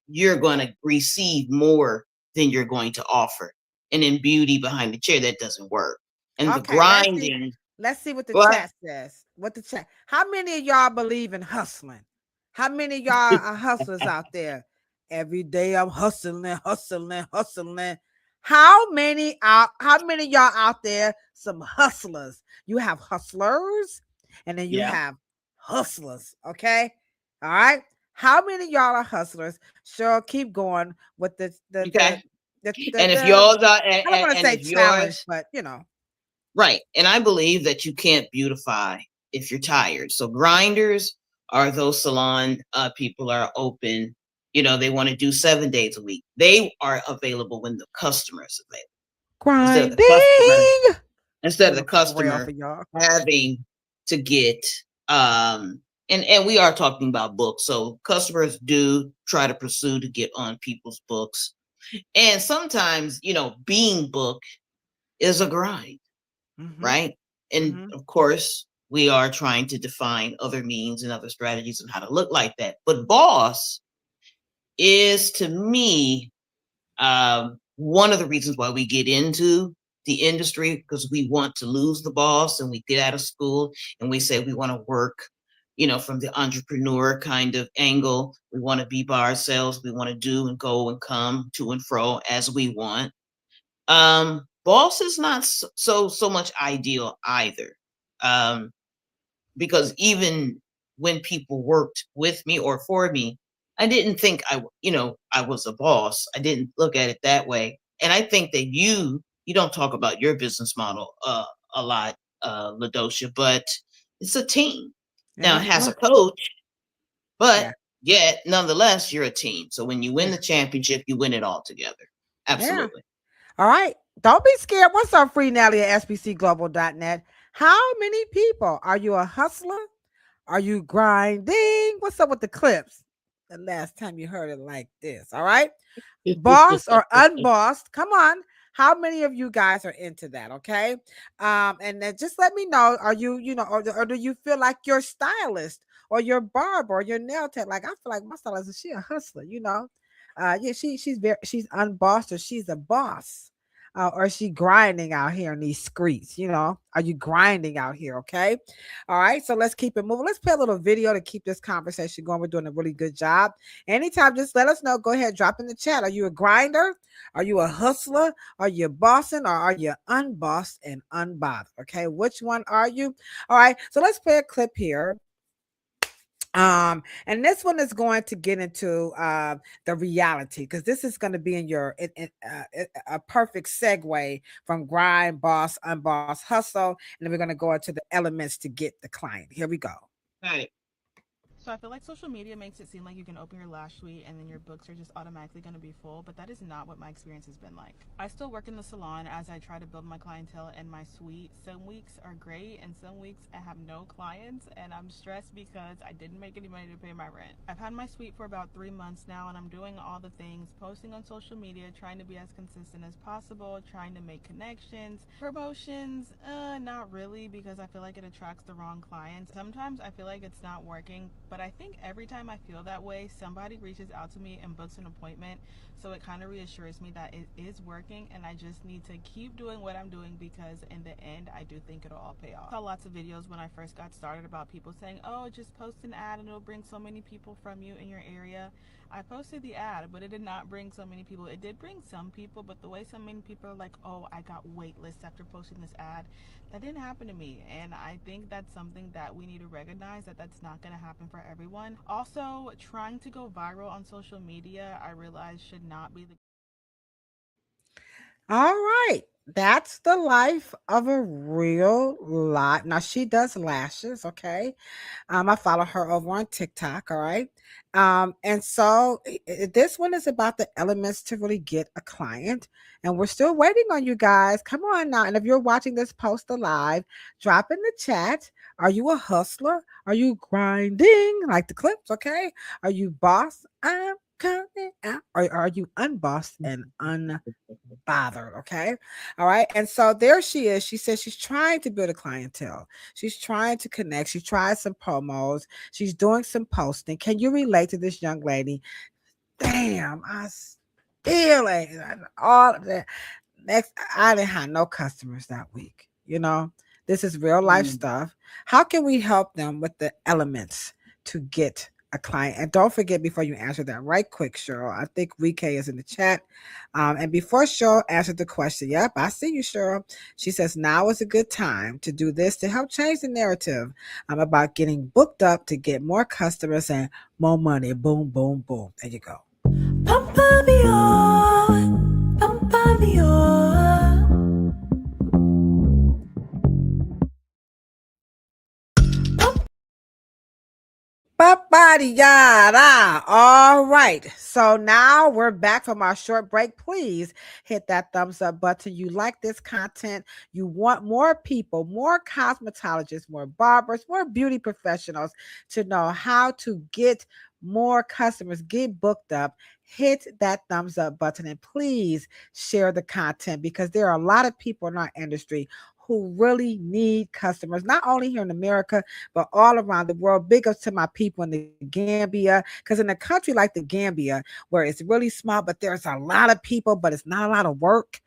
you're going to receive more than you're going to offer. And in beauty behind the chair, that doesn't work. And the Okay, grinding. let's see what the What? chat says. What the chat? How many of y'all believe in hustling? How many of y'all are hustlers out there? Every day I'm hustling, hustling, hustling. How many of y'all out there? Some hustlers. You have hustlers, and then you Yeah. have hustlers. Okay, all right. How many of y'all are hustlers? Sure, keep going with Okay. the And if yours are, I don't want to and say if challenge, yours, but right. And I believe that you can't beautify if you're tired. So grinders are those salon people are open. They want to do 7 days a week. They are available when the customer is available. Instead of the customer, grinding. instead of the Doing a rail for customer y'all. having to get and we are talking about books. So customers do try to pursue to get on people's books. And sometimes, being booked is a grind, right? And of course, we are trying to define other means and other strategies on how to look like that. But boss is, to me, one of the reasons why we get into the industry, because we want to lose the boss, and we get out of school and we say we want to work, from the entrepreneur kind of angle. We want to be by ourselves. We want to do and go and come to and fro as we want. Boss is not so much ideal either. Because even when people worked with me or for me, I didn't think I was a boss. I didn't look at it that way. And I think that you don't talk about your business model a lot, LaDosha, but it's a team. Now it has a coach, but yet nonetheless you're a team. So when you win the championship, you win it all together. Absolutely. All right. Don't be scared. What's up, Free Nelly at SBCglobal.net? How many people? Are you a hustler? Are you grinding? What's up with the clips? the last time you heard it like this. All right. Boss or unbossed. Come on. How many of you guys are into that? Okay. And then just let me know. Are you, or do you feel like your stylist or your barber or your nail tech? Like I feel like my stylist is she a hustler. Yeah, she's unbossed or she's a boss. Or is she grinding out here in these streets? Are you grinding out here? Okay. All right. So let's keep it moving. Let's play a little video to keep this conversation going. We're doing a really good job. Anytime, just let us know. Go ahead, drop in the chat. Are you a grinder? Are you a hustler? Are you bossing or are you unbossed and unbothered? Okay. Which one are you? All right. So let's play a clip here. And this one is going to get into the reality because this is going to be a perfect segue from grind, boss, unboss, hustle, and then we're going to go into the elements to get the client. Here we go. Right. So I feel like social media makes it seem like you can open your lash suite and then your books are just automatically going to be full, but that is not what my experience has been like. I still work in the salon as I try to build my clientele and my suite. Some weeks are great and some weeks I have no clients and I'm stressed because I didn't make any money to pay my rent. I've had my suite for about 3 months now and I'm doing all the things, posting on social media, trying to be as consistent as possible, trying to make connections, promotions, not really because I feel like it attracts the wrong clients. Sometimes I feel like it's not working, but I think every time I feel that way, somebody reaches out to me and books an appointment. So it kind of reassures me that it is working and I just need to keep doing what I'm doing because in the end, I do think it'll all pay off. I saw lots of videos when I first got started about people saying, oh, just post an ad and it'll bring so many people from you in your area. I posted the ad, but it did not bring so many people. It did bring some people, but the way so many people are like, oh, I got wait lists after posting this ad, that didn't happen to me. And I think that's something that we need to recognize that that's not going to happen for everyone. Also, trying to go viral on social media, I realize should not be the All right. That's the life of a real lot. Now she does lashes, okay? I follow her over on TikTok, all right? And so this one is about the elements to really get a client. And we're still waiting on you guys. Come on now. And if you're watching this post alive, drop in the chat. Are you a hustler? Are you grinding like the clips? Okay. Are you boss? I'm coming out. Or are you unbossed and unbothered? Okay. All right. And so there she is. She says she's trying to build a clientele. She's trying to connect. She tried some promos. She's doing some posting. Can you relate to this young lady? Damn, I still ain't all of that. Next, I didn't have no customers that week. This is real life stuff. How can we help them with the elements to get a client? And don't forget, before you answer that right quick, Cheryl, I think Rike is in the chat. And before Cheryl answered the question, yep, I see you, Cheryl. She says, now is a good time to do this to help change the narrative. I'm about getting booked up to get more customers and more money. Boom, boom, boom. There you go. Pump me on, pump me on. Yada. All right. So now we're back from our short break. Please hit that thumbs up button. You like this content. You want more people, more cosmetologists, more barbers, more beauty professionals to know how to get more customers, get booked up. Hit that thumbs up button and please share the content because there are a lot of people in our industry who really need customers, not only here in America, but all around the world. Big ups to my people in the Gambia, because in a country like the Gambia, where it's really small, but there's a lot of people, but it's not a lot of work,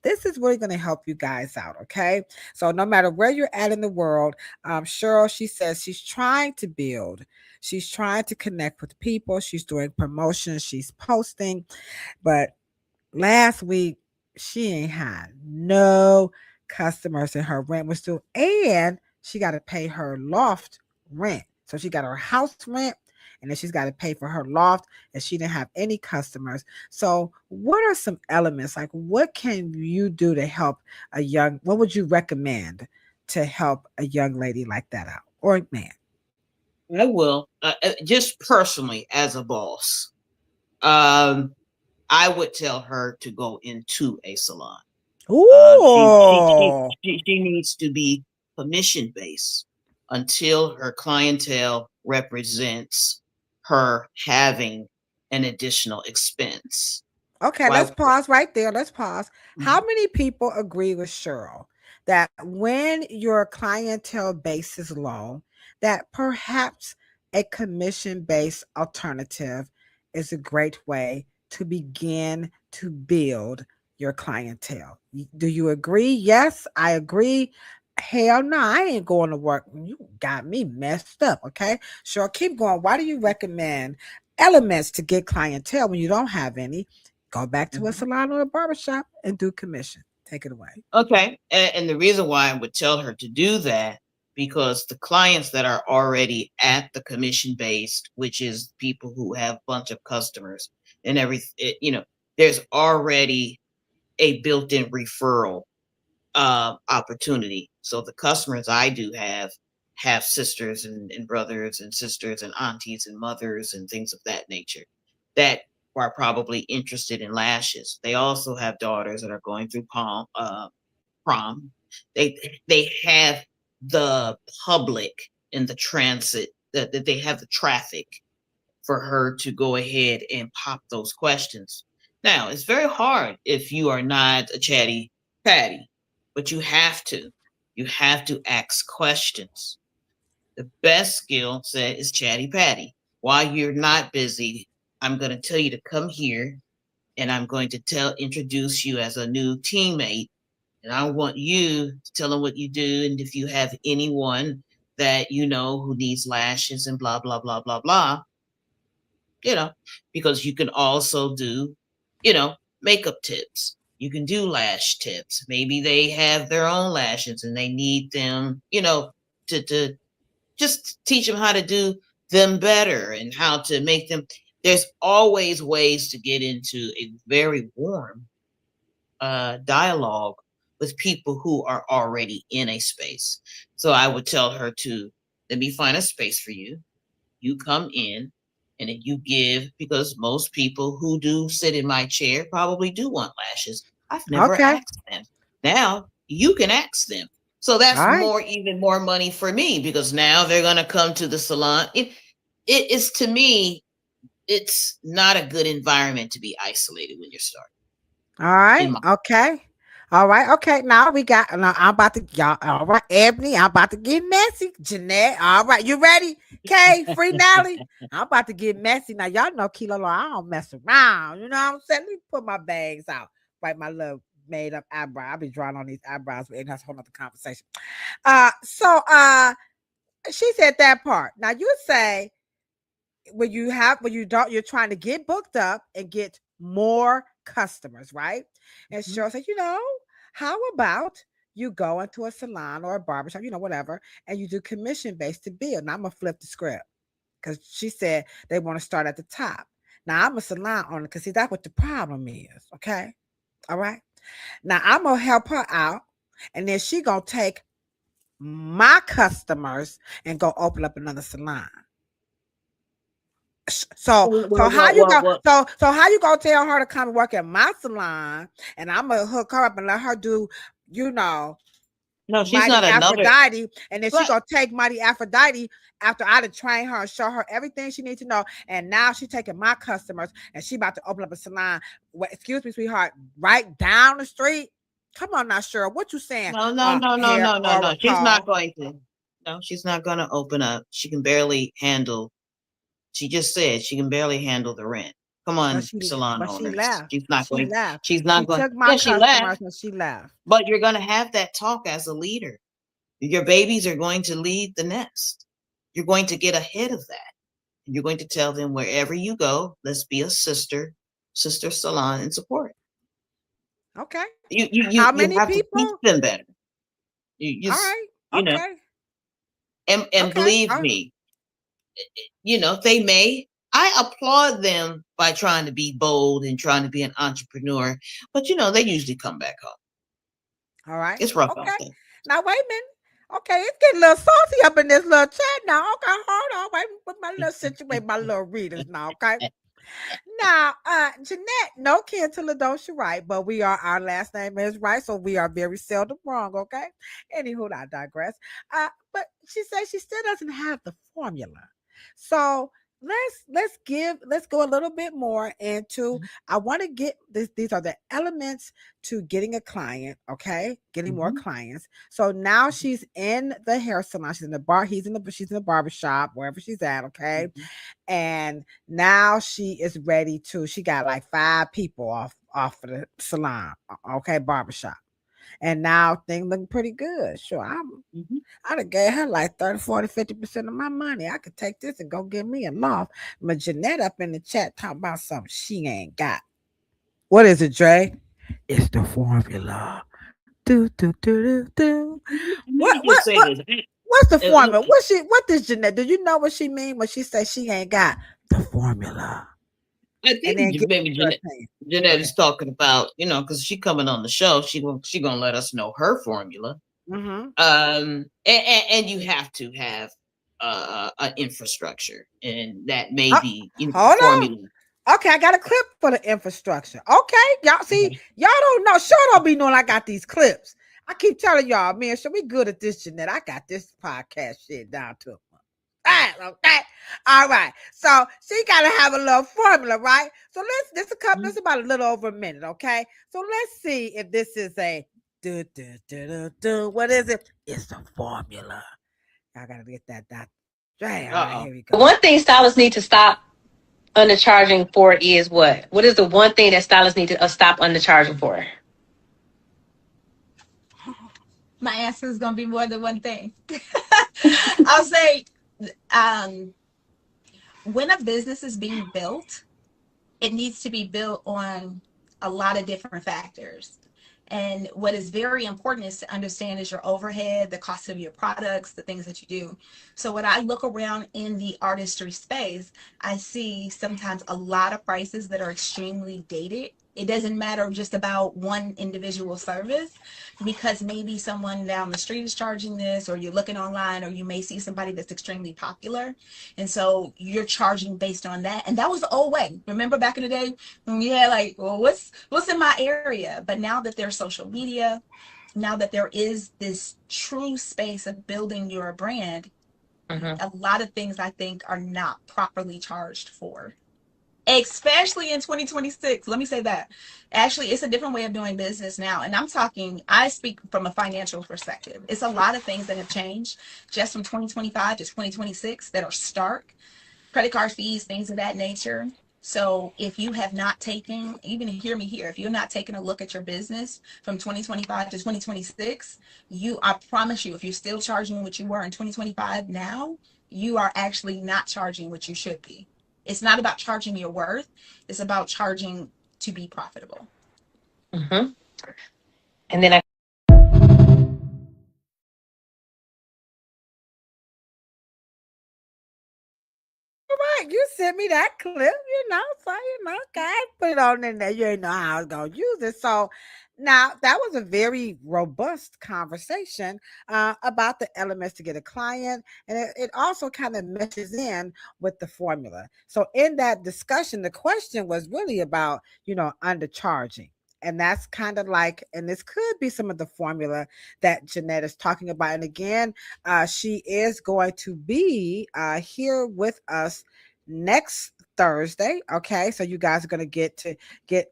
this is really going to help you guys out, okay? So no matter where you're at in the world, Cheryl, she says she's trying to build. She's trying to connect with people. She's doing promotions. She's posting. But last week, she ain't had no customers and her rent was due. And she got to pay her loft rent. So she got her house rent and then she's got to pay for her loft and she didn't have any customers. So what are some elements? Like what can you do to help what would you recommend to help a young lady like that out or a man? I will, just personally as a boss, I would tell her to go into a salon. Ooh. She needs to be commission based until her clientele represents her having an additional expense. Okay, Why? let's pause right there. Let's pause. How Mhm. many people agree with Cheryl that when your clientele base is low, that perhaps a commission-based alternative is a great way to begin to build your clientele? Do you agree? Yes, I agree. Hell no, I ain't going to work. You got me messed up. Okay, sure. Keep going. Why do you recommend elements to get clientele when you don't have any? Go back to a Mhm. salon or a barbershop and do commission. Take it away. Okay. And the reason why I would tell her to do that, because the clients that are already at the commission based, which is people who have a bunch of customers and everything, there's already a built-in referral opportunity. So the customers I do have sisters and brothers and sisters and aunties and mothers and things of that nature that are probably interested in lashes. They also have daughters that are going through prom. They have the public in the transit that they have the traffic for her to go ahead and pop those questions. Now, it's very hard if you are not a chatty patty, but you have to. You have to ask questions. The best skill set is chatty patty. While you're not busy, I'm going to tell you to come here and I'm going to introduce you as a new teammate. And I want you to tell them what you do. And if you have anyone that you know who needs lashes and blah, blah, blah, blah, blah, you know, because you can also do, makeup tips. You can do lash tips. Maybe they have their own lashes and they need them, to just teach them how to do them better and how to make them. There's always ways to get into a very warm dialogue with people who are already in a space. So I would tell her to let me find a space for you. You come in and then you give, because most people who do sit in my chair probably do want lashes. I've never Okay. asked them. Now you can ask them. So All that's right. even more money for me, because now they're going to come to the salon. It is, to me, it's not a good environment to be isolated when you're starting. All right. In my Okay. All right. Okay. Now we got. Now I'm about to. Y'all. All right, Ebony. I'm about to get messy. Jeanette. All right. You ready? Kay. Free Nally. I'm about to get messy. Now y'all know Kilo. I don't mess around. You know what I'm saying? Let me put my bags out. Wipe my little made up eyebrow. I'll be drawing on these eyebrows, but that's a whole nother conversation. So she said that part. Now you say when you don't, you're trying to get booked up and get more customers, right? And Mhm. Cheryl said, how about you go into a salon or a barbershop, whatever, and you do commission based to build. Now I'm gonna flip the script because she said they want to start at the top. Now I'm a salon owner because see that's what the problem is. Okay, all right. Now I'm gonna help her out, and then she gonna take my customers and go open up another salon. So how you go? Well, So how you gonna tell her to come and work at my salon, and I'm gonna hook her up and let her do, you know, no, she's Mighty not another. Aphrodite, and then she Right. gonna take Mighty Aphrodite after I done train her and show her everything she needs to know, and now she taking my customers and she about to open up a salon. Excuse me, sweetheart, right down the street. Come on now, Cheryl, what you saying? No, no, no, no, Hair no, no, or no. She's not recall? going to. No, she's not going to open up. She can barely handle. She just said she can barely handle the rent. Come But on, she salon but she owners. left. She's not She going. left. She's She not going. took my Yeah, she left. customers and she left. But you're going to have that talk as a leader. Your babies are going to leave the nest. You're going to get ahead of that. And you're going to tell them, wherever you go, let's be a sister salon and support. Okay. You How you many have to teach people? them better. You All just right. you know, Okay. and Okay. believe me, they may. I applaud them by trying to be bold and trying to be an entrepreneur, but they usually come back home. All right. It's rough out Okay. there. Now wait a minute. Okay, it's getting a little salty up in this little chat now. Okay, hold on. Wait, put my little situate my little readers now. Okay. Now, Jeanette, no kin to LaDosha Wright, but our last name is Wright, so we are very seldom wrong, okay? Anywho, I digress. But she says she still doesn't have the formula. So let's go a little bit more into, I want to get this, these are the elements to getting a client, okay, getting more clients. So now she's in the hair salon, she's in the bar, she's in the barber shop, wherever she's at, okay. And now she is ready to, she got like 5 people off of the salon, okay, barbershop. And now things looking pretty good. Sure, I'd have gave her like 30, 40, 50% of my money. I could take this and go get me a loft. But Jeanette up in the chat talking about something she ain't got. What is it, Dre? It's the formula. Do do do do do. Let me just say this. What's the Look, formula? What does Jeanette? Do you know what she mean when she says she ain't got the formula? I And think then get maybe her Jeanette, opinion. Jeanette is talking about, because she coming on the show, she gonna let us know her formula. Mm-hmm. And you have to have an infrastructure, and that may be Hold on. formula. Okay, I got a clip for the infrastructure. Okay, y'all see, Okay. y'all don't know. Sure don't be knowing I got these clips. I keep telling y'all, man, so we good at this, Jeanette. I got this podcast shit down to it. Okay. All right. So she gotta have a little formula, right? So this about a little over a minute, okay? So let's see if this is a what is it? It's the formula. Y'all gotta get that. All right, here we go. One thing stylists need to stop undercharging for is what? What is the one thing that stylists need to stop undercharging for? My answer is going to be more than one thing. I'll say when a business is being built, it needs to be built on a lot of different factors. And what is very important is to understand is your overhead, the cost of your products, the things that you do. So when I look around in the artistry space, I see sometimes a lot of prices that are extremely dated. It doesn't matter just about one individual service, because maybe someone down the street is charging this, or you're looking online, or you may see somebody that's extremely popular. And so you're charging based on that. And that was the old way. Remember back in the day when we had like, well, what's in my area? But now that there's social media, now that there is this true space of building your brand, a lot of things I think are not properly charged for, especially in 2026. Let me say that. Actually, it's a different way of doing business now. And I speak from a financial perspective. It's a lot of things that have changed just from 2025 to 2026 that are stark. Credit card fees, things of that nature. So if you have not taken, even hear me here, if you're not taking a look at your business from 2025 to 2026, I promise you, if you're still charging what you were in 2025 now, you are actually not charging what you should be. It's not about charging your worth. It's about charging to be profitable. And then I Right, you sent me that clip, so guys, put it on in there. You didn't know how I was gonna use it. So now that was a very robust conversation about the elements to get a client, and it also kind of meshes in with the formula. So in that discussion, the question was really about undercharging. And that's kind of like, and this could be some of the formula that Jeanette is talking about. And again, she is going to be here with us next Thursday. Okay, so you guys are going to get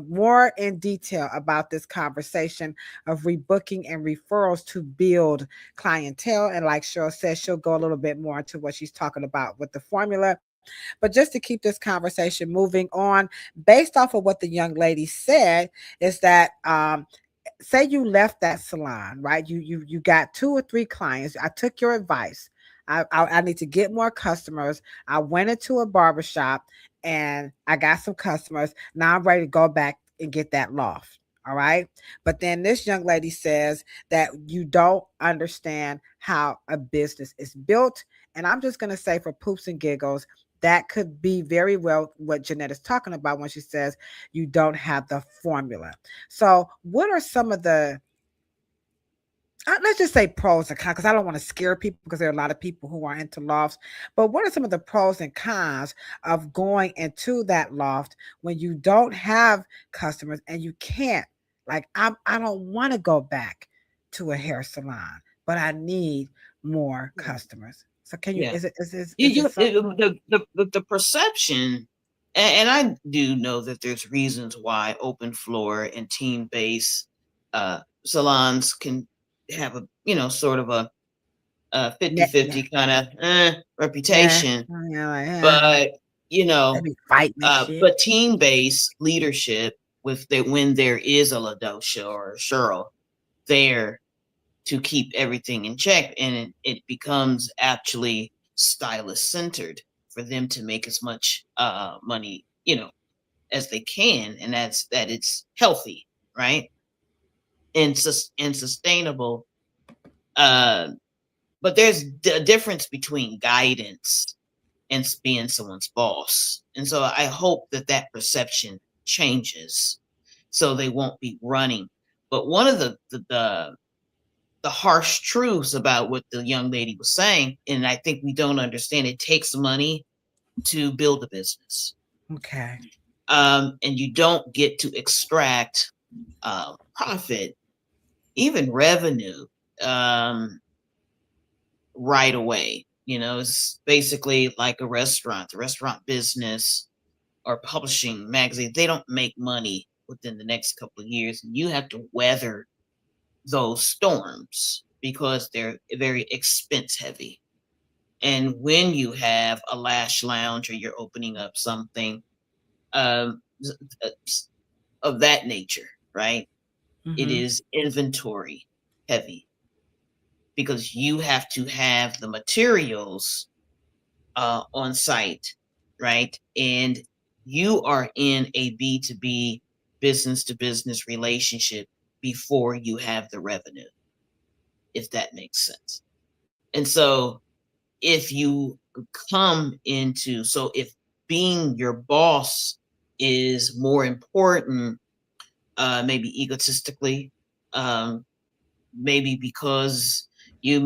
more in detail about this conversation of rebooking and referrals to build clientele. And like Cheryl says, she'll go a little bit more into what she's talking about with the formula. But just to keep this conversation moving on, based off of what the young lady said, is that say you left that salon, right? You got 2 or 3 clients. I took your advice. I need to get more customers. I went into a barbershop and I got some customers. Now I'm ready to go back and get that loft. All right. But then this young lady says that you don't understand how a business is built. And I'm just going to say, for poops and giggles, that could be very well what Jeanette is talking about when she says you don't have the formula. So what are some of the, let's just say pros and cons, because I don't want to scare people, because there are a lot of people who are into lofts. But what are some of the pros and cons of going into that loft when you don't have customers and you can't, like, I don't want to go back to a hair salon, but I need more customers. So can you? Yeah. Is You, it something? the perception, and I do know that there's reasons why open floor and team based salons can have a sort of a 50 Yeah, 50 kind of yeah, reputation, yeah, like, but they be fighting and shit. but team based leadership with when there is a Ladosha or a Cheryl there to keep everything in check, and it becomes actually stylist centered for them to make as much money as they can, and that it's healthy, right, and sustainable. uh but there's a difference between guidance and being someone's boss, and so I hope that perception changes so they won't be running. But one of the harsh truths about what the young lady was saying, and I think we don't understand, it takes money to build a business. Okay. And you don't get to extract profit, even revenue, right away. It's basically like a restaurant, the restaurant business or publishing magazine. They don't make money within the next couple of years. And you have to weather those storms because they're very expense heavy. And when you have a lash lounge or you're opening up something um, of that nature, right? It Mm-hmm. is inventory heavy because you have to have the materials on site, right? And you are in a B2B, business to business relationship before you have the revenue, if that makes sense. And so if you come into, so if being your boss is more important, maybe egotistically, maybe because you I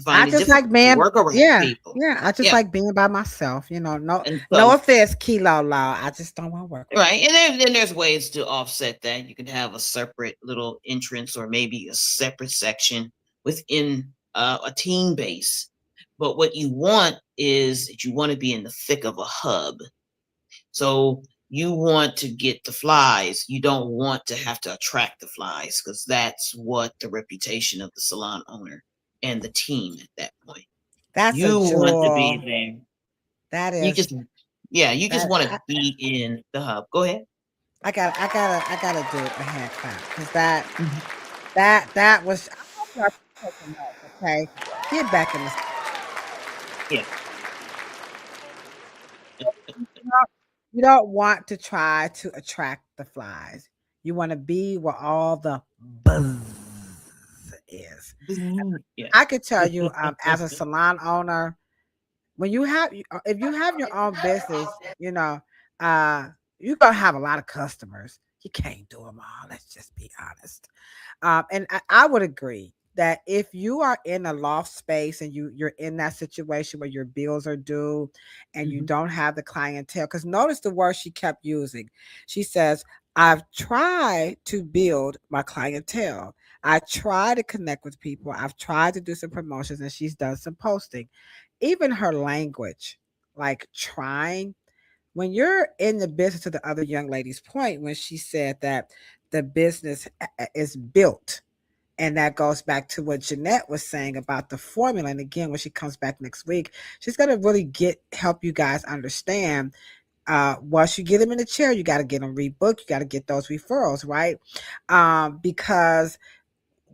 find it just difficult like to being, work around yeah, people. yeah. I just Yeah. like being by myself. No, And no so, offense, Kilo Law. I just don't want to work. right. And then there's ways to offset that. You can have a separate little entrance or maybe a separate section within a team base. But what you want is that you want to be in the thick of a hub. So you want to get the flies. You don't want to have to attract the flies because that's what the reputation of the salon owner and the team at that point. That's a You want to be jewel. there. That You is just, yeah, you just that. want to be in the hub. Go ahead. I gotta do a hand clap because Mhm. that was. I hope y'all taking notes. Okay, get back in the. Yeah. You don't want to try to attract the flies. You want to be where all the buzz is. Yeah. I could tell you, as a salon owner, when you have, if you have your own business, uh, you're gonna have a lot of customers. You can't do them all. Let's just be honest. And I would agree that if you are in a loft space and you're in that situation where your bills are due and you Mhm. don't have the clientele, because notice the word she kept using. She says, I've tried to build my clientele. I try to connect with people. I've tried to do some promotions and she's done some posting. Even her language, like trying, when you're in the business, to the other young lady's point, when she said that the business is built, and that goes back to what Jeanette was saying about the formula. And again, when she comes back next week, she's going to really help you guys understand. Once you get them in the chair, you got to get them rebooked. You got to get those referrals, right? Because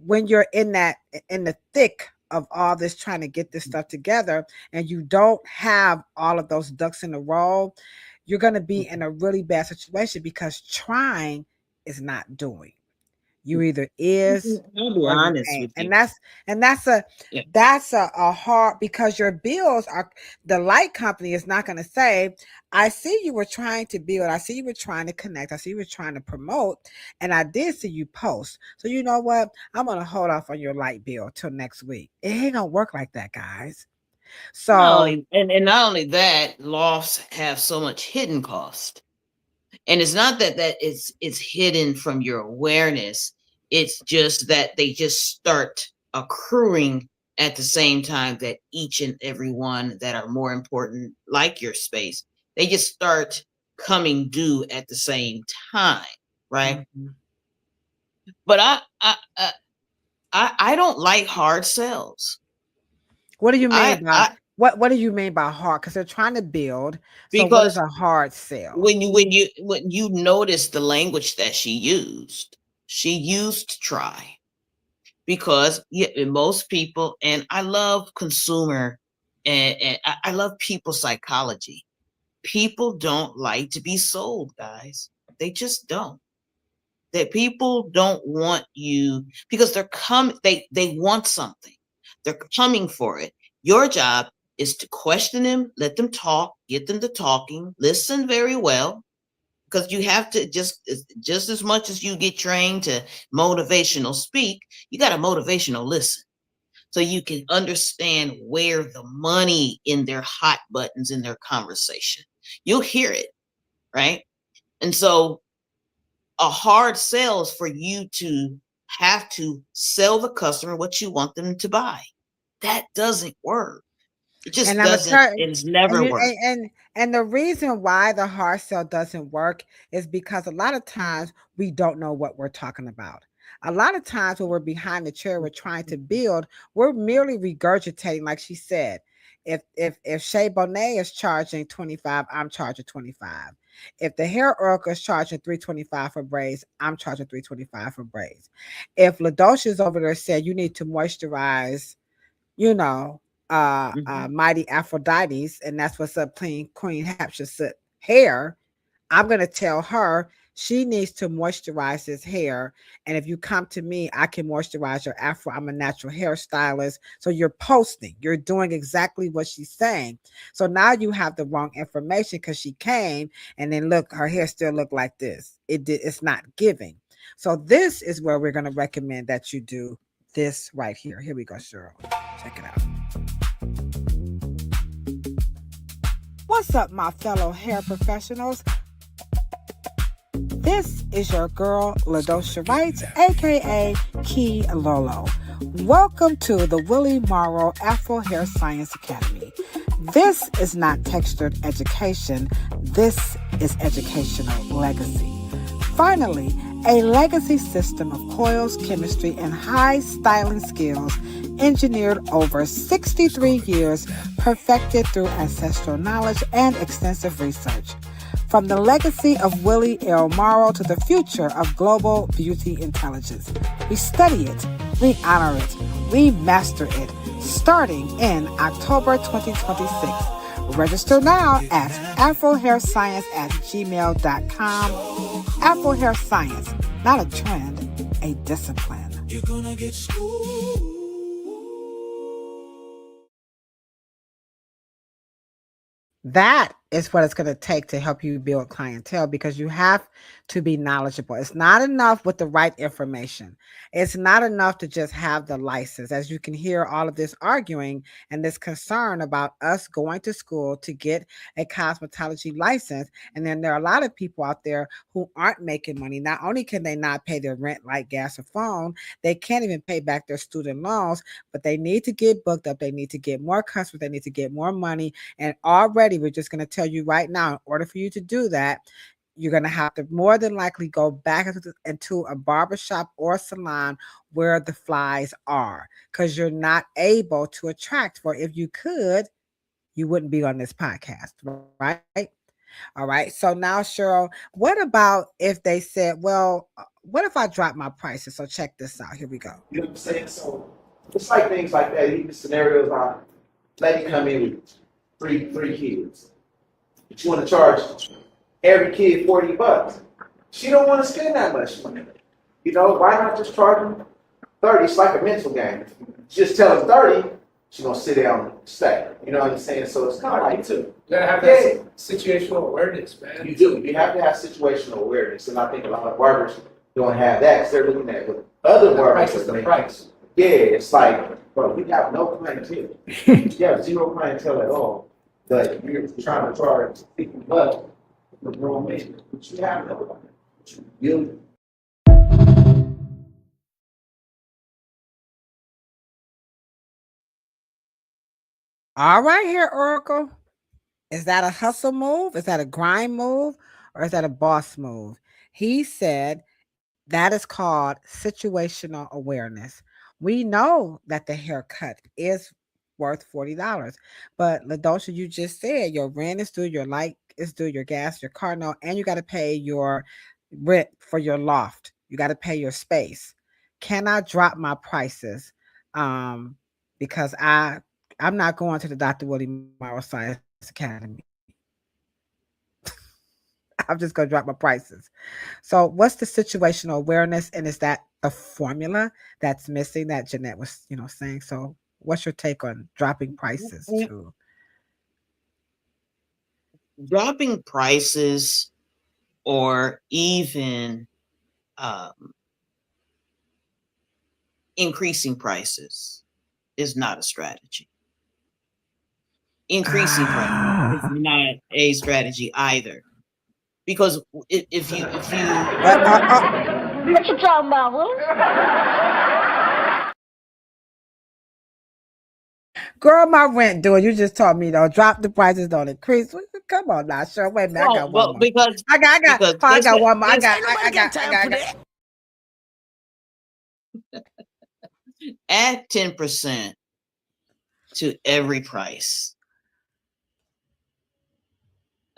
when you're in the thick of all this trying to get this stuff together and you don't have all of those ducks in a row, you're going to be in a really bad situation because trying is not doing. You either is I'll be or you honest ain't. with you. And Yeah. that's a hard, because your bills are, the light company is not going to say, I see you were trying to build, I see you were trying to connect, I see you were trying to promote, and I did see you post. So you know what? I'm going to hold off on your light bill till next week. It ain't going to work like that, guys. So And not only that, lofts have so much hidden cost. And it's not that it's hidden from your awareness. It's just that they just start accruing at the same time that each and every one that are more important, like your space, they just start coming due at the same time, right? Mhm. But I don't like hard sells. What do you mean by I what do you mean by hard? Because they're trying to build. So what is because a hard sell? when you notice the language that she used to try, because most people, and I love consumer, and I love people psychology. People don't like to be sold, guys. They just don't. That people don't want you because they want something. They're coming for it. Your job is to question them, let them talk, get them to talking, listen very well, because you have to just as much as you get trained to motivational speak, you got to motivational listen, so you can understand where the money in their hot buttons in their conversation. You'll hear it, right? And so a hard sell is for you to have to sell the customer what you want them to buy. That doesn't work. It just And I'm a doesn't. tell It's and never you worked. and the reason why the hard sell doesn't work is because a lot of times we don't know what we're talking about. A lot of times when we're behind the chair, we're trying to build, we're merely regurgitating, like she said. If Shea Bonet is charging 25, I'm charging 25. If the hair oracle is charging 325 for braids, I'm charging 325 for braids. If Ladosha's over there said you need to moisturize, you know, Mhm. mighty Aphrodite's, and that's what's up Queen Hatshepsut hair, I'm gonna tell her she needs to moisturize his hair. And if you come to me, I can moisturize your afro. I'm a natural hairstylist. So you're posting, you're doing exactly what she's saying. So now you have the wrong information because she came and then look, her hair still look like this. It's not giving. So this is where we're gonna recommend that you do this right here. Here we go, Cheryl. Check it out. What's up, my fellow hair professionals? This is your girl, Ladosha Wright, aka Key Lolo. Welcome to the Willie Morrow Afro Hair Science Academy. This is not textured education. This is educational legacy. Finally, a legacy system of coils, chemistry, and high styling skills engineered over 63 years, perfected through ancestral knowledge and extensive research. From the legacy of Willie L. Morrow to the future of global beauty intelligence. We study it, we honor it, we master it, starting in October 2026. Register now at afrohairscience@gmail.com. Afro Hair Science, not a trend, a discipline. You're gonna get schooled. That is what it's going to take to help you build clientele, because you have to be knowledgeable. It's not enough with the right information. It's not enough to just have the license. As you can hear all of this arguing and this concern about us going to school to get a cosmetology license. And then there are a lot of people out there who aren't making money. Not only can they not pay their rent, light, gas, or phone, they can't even pay back their student loans, but they need to get booked up. They need to get more customers. They need to get more money. And already we're just going to tell you right now, in order for you to do that, you're going to have to more than likely go back into a barbershop or salon where the flies are, because you're not able to attract. For if you could, you wouldn't be on this podcast, right? All right. So now, Cheryl, what about if they said, well, what if I drop my prices? So check this out. Here we go. You know what I'm saying? So it's like things like that. Even scenarios like lady come in with three kids. But you want to charge every kid $40. She don't want to spend that much money. You know, why not just charge them 30? It's like a mental game. Just tell her 30, she's gonna sit down and stay. You know what I'm saying? So it's kind of like too. You gotta have that situational awareness, man. You do. You have to have situational awareness, and I think a lot of barbers don't have that because they're looking at what other barbers. Price is the price. Yeah, it's like, bro, we have no clientele. You have zero clientele at all. But you're trying to charge $50 for grown men, but you have no. You All right, here, Oracle. Is that a hustle move? Is that a grind move? Or is that a boss move? He said that is called situational awareness. We know that the haircut is worth $40, but Ladosha, you just said your rent is due, your light is due, your gas, your car note, and you got to pay your rent for your loft. You got to pay your space. Can I drop my prices? Because I'm not going to the Dr. Willie Morrow Science Academy. I'm just gonna drop my prices. So what's the situational awareness? And is that a formula that's missing that Jeanette was, saying? So what's your take on dropping prices too? Dropping prices or even increasing prices is not a strategy. Increasing prices is not a strategy either. Because if you what you talking about? Girl, my rent due. You just told me don't drop the prices, don't increase. Come on now, sure. Wait a minute, I got one more. Because I got one more. I got add 10% to every price.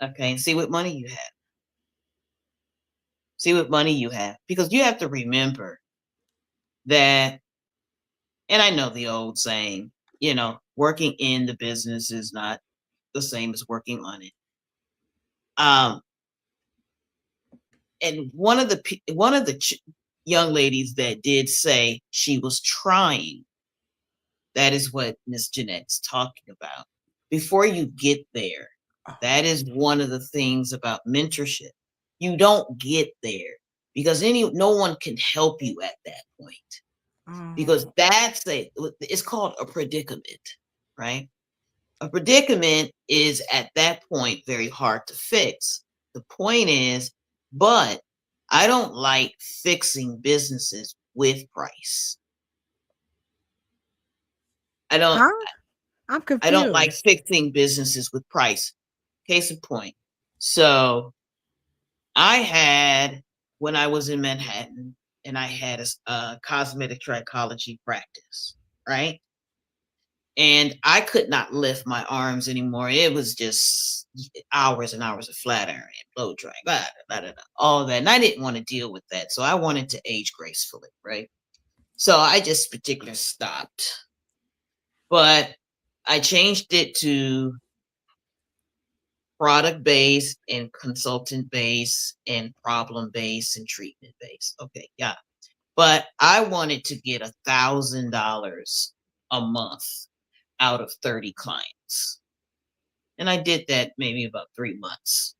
Okay, and see what money you have. See what money you have. Because you have to remember that, and I know the old saying, working in the business is not the same as working on it. And one of the young ladies that did say she was trying, that is what Miss Jeanette's talking about. Before you get there, that is one of the things about mentorship. You don't get there because no one can help you at that point. Because it's called a predicament, right? A predicament is at that point very hard to fix. The point is, but I don't like fixing businesses with price. I'm confused. I don't like fixing businesses with price. Case in point. So I had, when I was in Manhattan, and I had a cosmetic trichology practice, right? And I could not lift my arms anymore. It was just hours and hours of flat iron, blow dry, all that. And I didn't want to deal with that. So I wanted to age gracefully, right? So I just particularly stopped. But I changed it to product-based and consultant-based and problem-based and treatment-based. Okay, yeah. But I wanted to get $1,000 a month out of 30 clients. And I did that maybe about 3 months,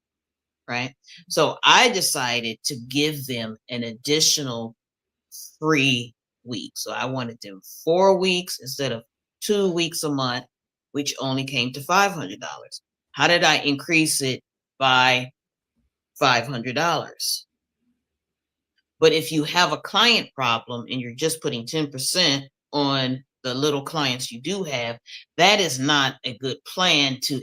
right? So I decided to give them an additional 3 weeks. So I wanted them 4 weeks instead of 2 weeks a month, which only came to $500. How did I increase it by $500? But if you have a client problem and you're just putting 10% on the little clients you do have, that is not a good plan to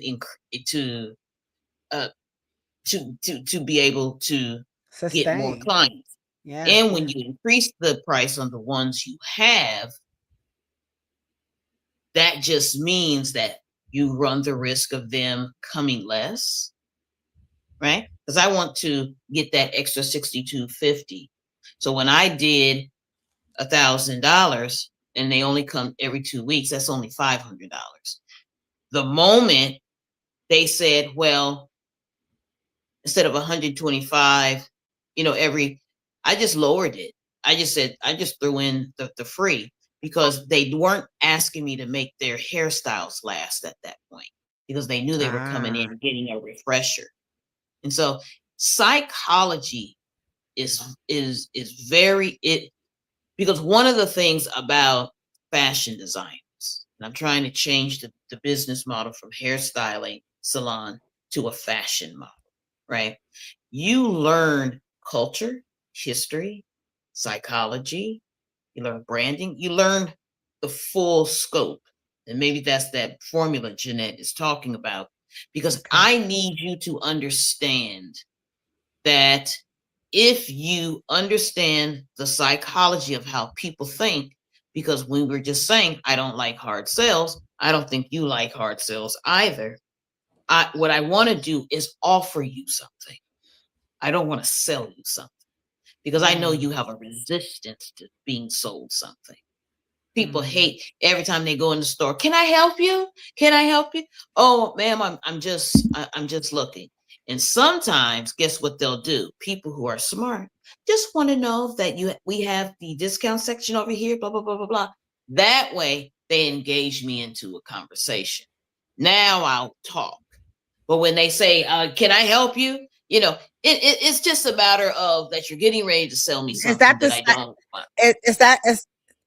be able to get more clients. And when you increase the price on the ones you have, that just means that you run the risk of them coming less, right? Because I want to get that extra $6,250. So when I did $1,000 and they only come every 2 weeks, that's only $500. The moment they said, well, instead of 125, I just lowered it. I just threw in the free because they weren't asking me to make their hairstyles last at that point because they knew they were coming in and getting a refresher. And so psychology is very because one of the things about fashion designers, and I'm trying to change the business model from hairstyling salon to a fashion model, right? You learn culture, history, psychology, you learn branding, you learn the full scope. And maybe that's that formula Jeanette is talking about, because Okay. I need you to understand that if you understand the psychology of how people think, because we were just saying, I don't like hard sales. I don't think you like hard sales either. What I want to do is offer you something. I don't want to sell you something, because I know you have a resistance to being sold something. People hate every time they go in the store. Can I help you? Can I help you? Oh, ma'am, I'm just looking. And sometimes, guess what they'll do? People who are smart just want to know that we have the discount section over here, blah, blah, blah, blah, blah. That way they engage me into a conversation. Now I'll talk. But when they say, can I help you? You know, it's just a matter of that you're getting ready to sell me something that I don't want.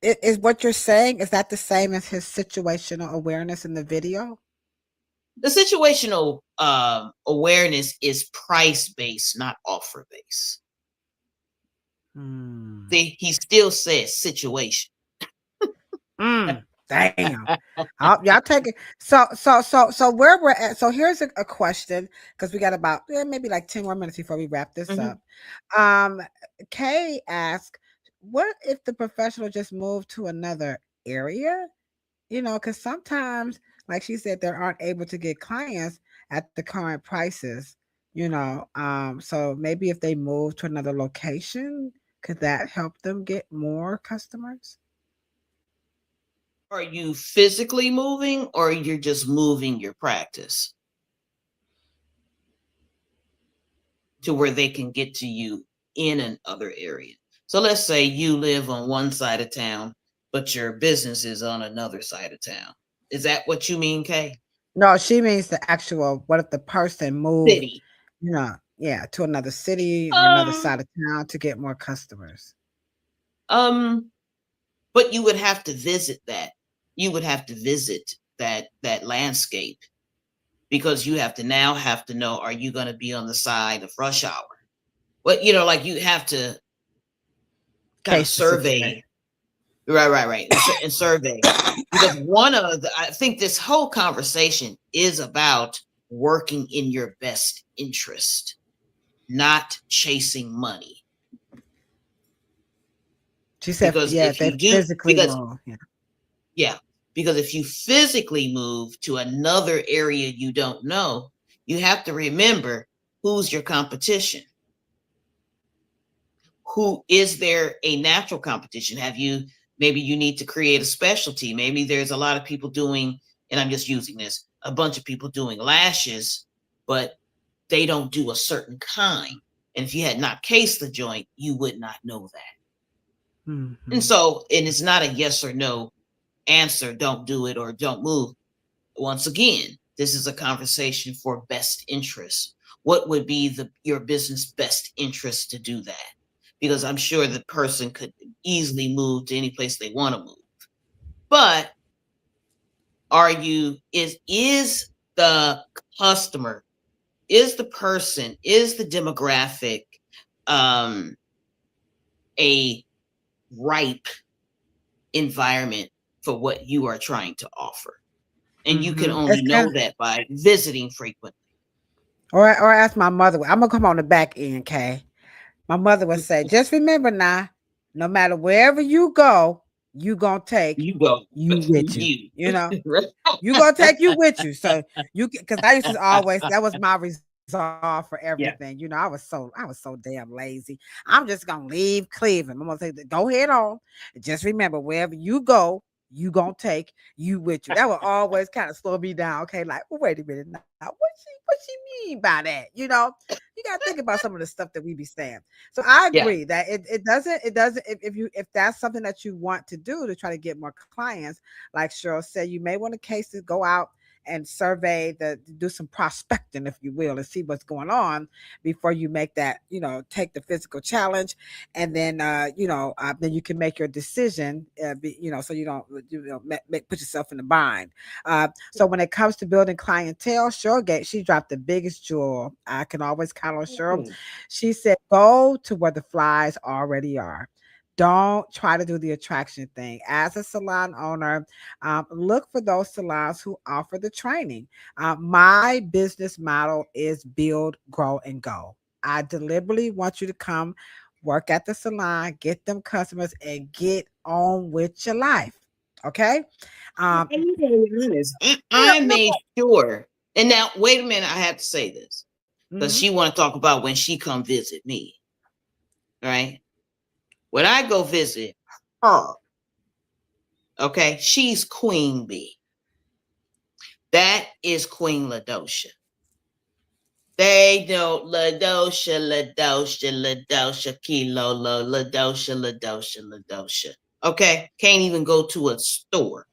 Is what you're saying, is that the same as his situational awareness in the video? The situational awareness is price-based, not offer-based. See, he still says situation. Damn. Y'all take it. So where we're at. So here's a question, because we got about maybe like 10 more minutes before we wrap this up. Kay asked, what if the professional just moved to another area? You know, because sometimes, like she said, they aren't able to get clients at the current prices, you know. So maybe if they move to another location, could that help them get more customers? Are you physically moving, or you're just moving your practice to where they can get to you in another area? So let's say you live on one side of town, but your business is on another side of town. Is that what you mean, Kay? No, she means the actual, what if the person moved, City. you know, to another city or another side of town to get more customers? But you would have to visit that. You would have to visit that landscape, because you have to know, are you going to be on the side of rush hour? But you know, like you have to kind of survey. Right. And survey. Because I think this whole conversation is about working in your best interest, not chasing money. She said, because yeah, if they you do, physically because move. because if you physically move to another area you don't know, you have to remember who's your competition. Who is there a natural competition? Maybe you need to create a specialty. Maybe there's a lot of people doing, and I'm just using this, a bunch of people doing lashes, but they don't do a certain kind. And if you had not cased the joint, you would not know that. And so, and it's not a yes or no answer, don't do it or don't move. Once again, this is a conversation for best interest. What would be your business best interest to do that? Because I'm sure the person could easily move to any place they want to move. But is the customer, is the person, is the demographic a ripe environment for what you are trying to offer? And you can only know that by visiting frequently. Or ask my mother. I'm gonna come on the back end, Kay. My mother would say, just remember now, no matter wherever you go, you gonna take you with you. You know, you gonna take you with you. So because I used to always, that was my resolve for everything. You know, I was so damn lazy. I'm just gonna leave Cleveland. I'm gonna say, go ahead on. Just remember, wherever you go, you gonna take you with you. That would always kind of slow me down. Okay, like, well, wait a minute now. What she mean by that? You know, you gotta think about some of the stuff that we be saying. So I agree that it doesn't if that's something that you want to do to try to get more clients, like Cheryl said, you may want to go out and survey, do some prospecting, if you will, and see what's going on before you make that, you know, take the physical challenge, and then then you can make your decision, so you don't put yourself in the bind. So when it comes to building clientele, Cheryl she dropped the biggest jewel. I can always count on Cheryl. She said, go to where the flies already are. don't try to do the attraction thing. As a salon owner, look for those salons who offer the training. My business model is build, grow, and go. I deliberately want you to come work at the salon, get them customers, and get on with your life. Okay. And Um, you know, to be honest, no, I made sure. And now, wait a minute, I have to say this because mhm. she want to talk about when she come visit me, right? When I go visit her, okay, she's Queen Bee. That is Queen LaDosha. They don't LaDosha, LaDosha, LaDosha, Kilo, LaDosha, LaDosha, LaDosha. Okay, can't even go to a store,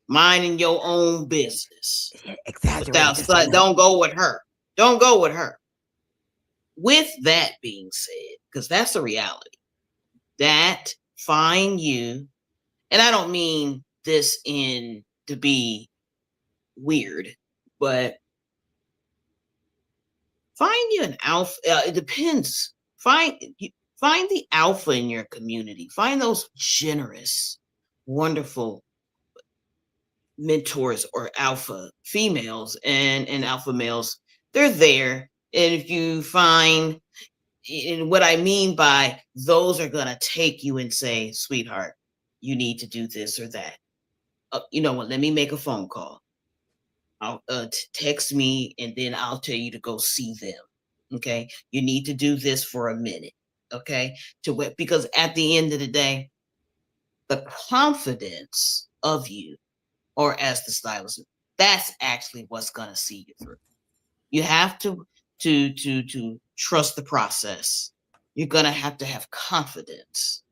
minding your own business. Exaggerated. Just a Without, little. don't go with her. Don't go with her. With that being said, because that's a reality, that find you, and I don't mean this in to be weird, but find you an alpha. It depends. Find the alpha in your community. Find those generous, wonderful mentors or alpha females and alpha males. They're there, and if you find, and what I mean by those are gonna take you and say, "Sweetheart, you need to do this or that." You know what? Let me make a phone call. I'll text me, and then I'll tell you to go see them. Okay, you need to do this for a minute. Okay, because at the end of the day, the confidence of you, or as the stylist, that's actually what's gonna see you through. You have to trust the process. You're gonna have to have confidence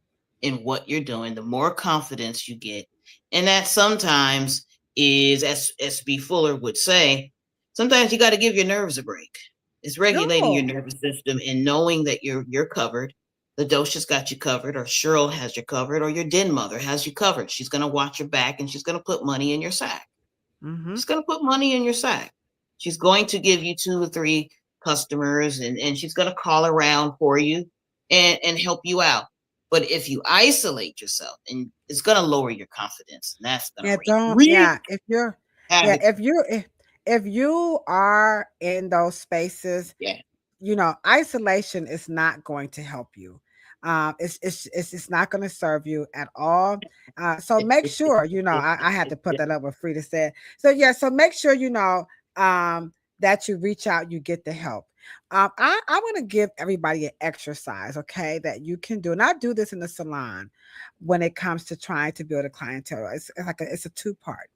in what you're doing. The more confidence you get, and that sometimes is, as SB Fuller would say, sometimes you got to give your nerves a break. It's regulating your No. nervous system and knowing that you're covered. The Dosha's got you covered, or Cheryl has you covered, or your den mother has you covered. She's gonna watch your back, and she's gonna put money in your sack. Mm-hmm. She's gonna put money in your sack. She's going to give you 2 or 3 customers, and she's gonna call around for you and help you out. But if you isolate yourself, and it's gonna lower your confidence, and that's gonna Yeah, don't. wreak Yeah, if you're, yeah, havoc. if you are in those spaces, Yeah, isolation is not going to help you. It's not going to serve you at all. So make sure I had to put that up with Frida said. So yeah, so make sure that you reach out, you get the help. I want to give everybody an exercise, okay, that you can do, and I do this in the salon when it comes to trying to build a clientele. It's a two-part.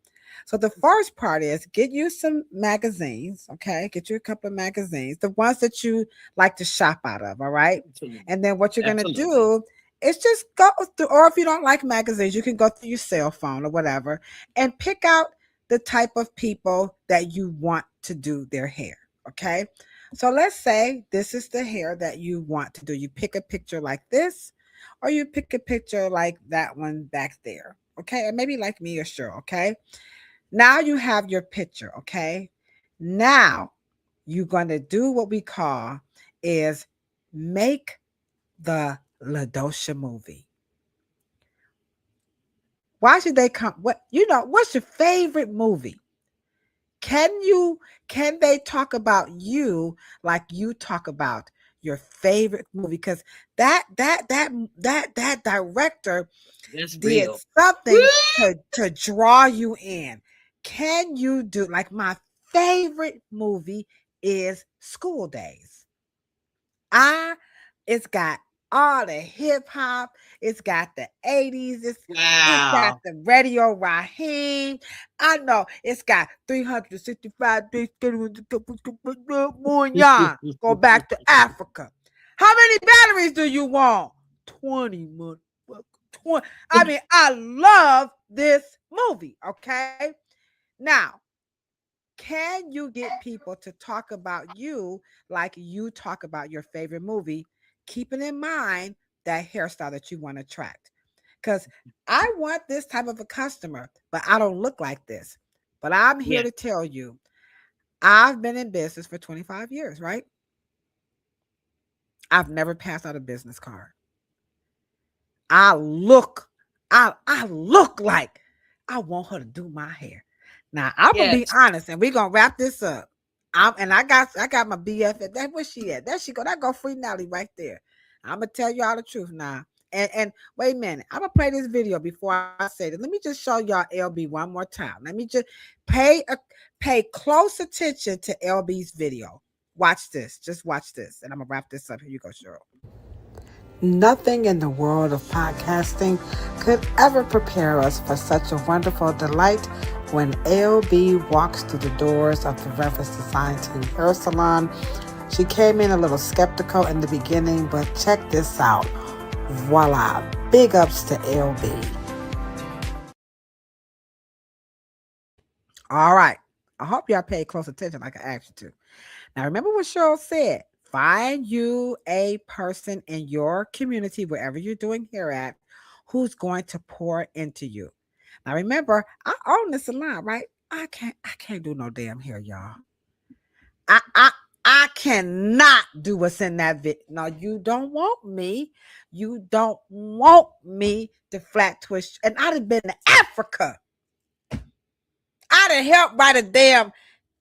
So the first part is get you some magazines, okay? Get you a couple of magazines, the ones that you like to shop out of, all right? absolutely. And then what you're gonna Absolutely. do is just go through, or if you don't like magazines, you can go through your cell phone or whatever and pick out the type of people that you want to do their hair, okay? So let's say this is the hair that you want to do. You pick a picture like this, or you pick a picture like that one back there, okay? Or maybe like me or Cheryl, okay? Now you have your picture, okay? Now you're going to do what we call is make the LaDosha movie. Why should they come? What's your favorite movie? Can they talk about you like you talk about your favorite movie? Because that director That's did real. something to draw you in. Can you do like my favorite movie is School Days? It's got all the hip hop, it's got the 80s, it's got Wow. the Radio Raheem. I know it's got 365 days more young. Go back to Africa. How many batteries do you want? 20 motherfucker. 20. I mean, I love this movie. Okay. Now, can you get people to talk about you like you talk about your favorite movie, keeping in mind that hairstyle that you want to attract? Because I want this type of a customer, but I don't look like this. But I'm here Yeah. to tell you, I've been in business for 25 years, right? I've never passed out a business card. I look like I want her to do my hair. Now I'm gonna be honest, and we're gonna wrap this up. I got my BF. That where she at? There she go. That go Free Nelly right there. I'm gonna tell you all the truth now. And wait a minute, I'm gonna play this video before I say this. Let me just show y'all LB one more time. Let me just pay close attention to LB's video. Watch this. Just watch this, and I'm gonna wrap this up. Here you go, Cheryl. Nothing in the world of podcasting could ever prepare us for such a wonderful delight when LB walks through the doors of the Reference Design Team Hair Salon. She came in a little skeptical in the beginning, but check this out. Voila. Big ups to LB. All right. I hope y'all paid close attention like I asked you to. Now, remember what Cheryl said. Find you a person in your community, wherever you're doing hair at, who's going to pour into you. Now, remember, I own the salon, right? I can't do no damn hair, y'all. I cannot do what's in that video. No, you don't want me. You don't want me to flat twist. And I'd have been to Africa. I'd have helped write a damn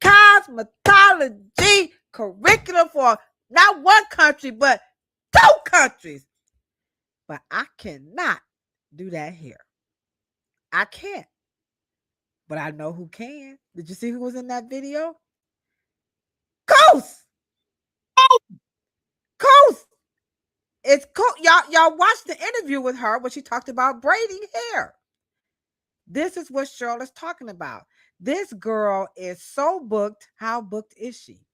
cosmetology curriculum for not one country, but 2 countries. But I cannot do that here. I can't. But I know who can. Did you see who was in that video? Coast. It's cool. Y'all watched the interview with her when she talked about braiding hair. This is what Cheryl is talking about. This girl is so booked. How booked is she?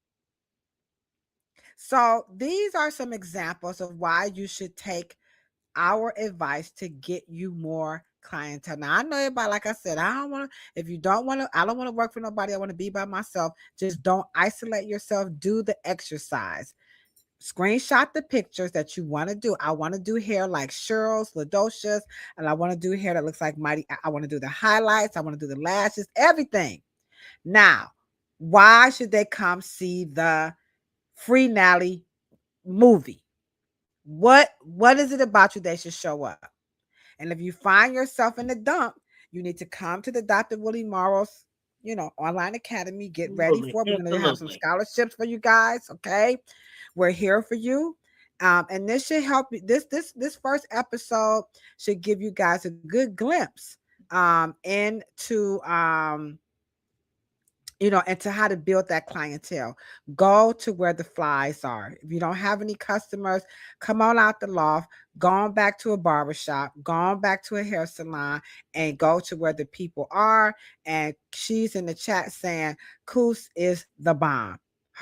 So these are some examples of why you should take our advice to get you more clientele. Now, I know everybody, like I said, I don't want to work for nobody. I want to be by myself. Just don't isolate yourself. Do the exercise. Screenshot the pictures that you want to do. I want to do hair like Cheryl's, Ladocia's, and I want to do hair that looks like Mighty. I want to do the highlights. I want to do the lashes, everything. Now, why should they come see the Free Nelly movie? What is it about you they should show up? And if you find yourself in the dump, you need to come to the Dr. Willie Morrow's, online academy. Get ready for it. We're going to have some scholarships for you guys. Okay. We're here for you. And this should help you. This first episode should give you guys a good glimpse into into how to build that clientele. Go to where the flies are. If you don't have any customers, come on out the loft, go on back to a barber shop, go on back to a hair salon, and go to where the people are. And she's in the chat saying, Coos is the bomb.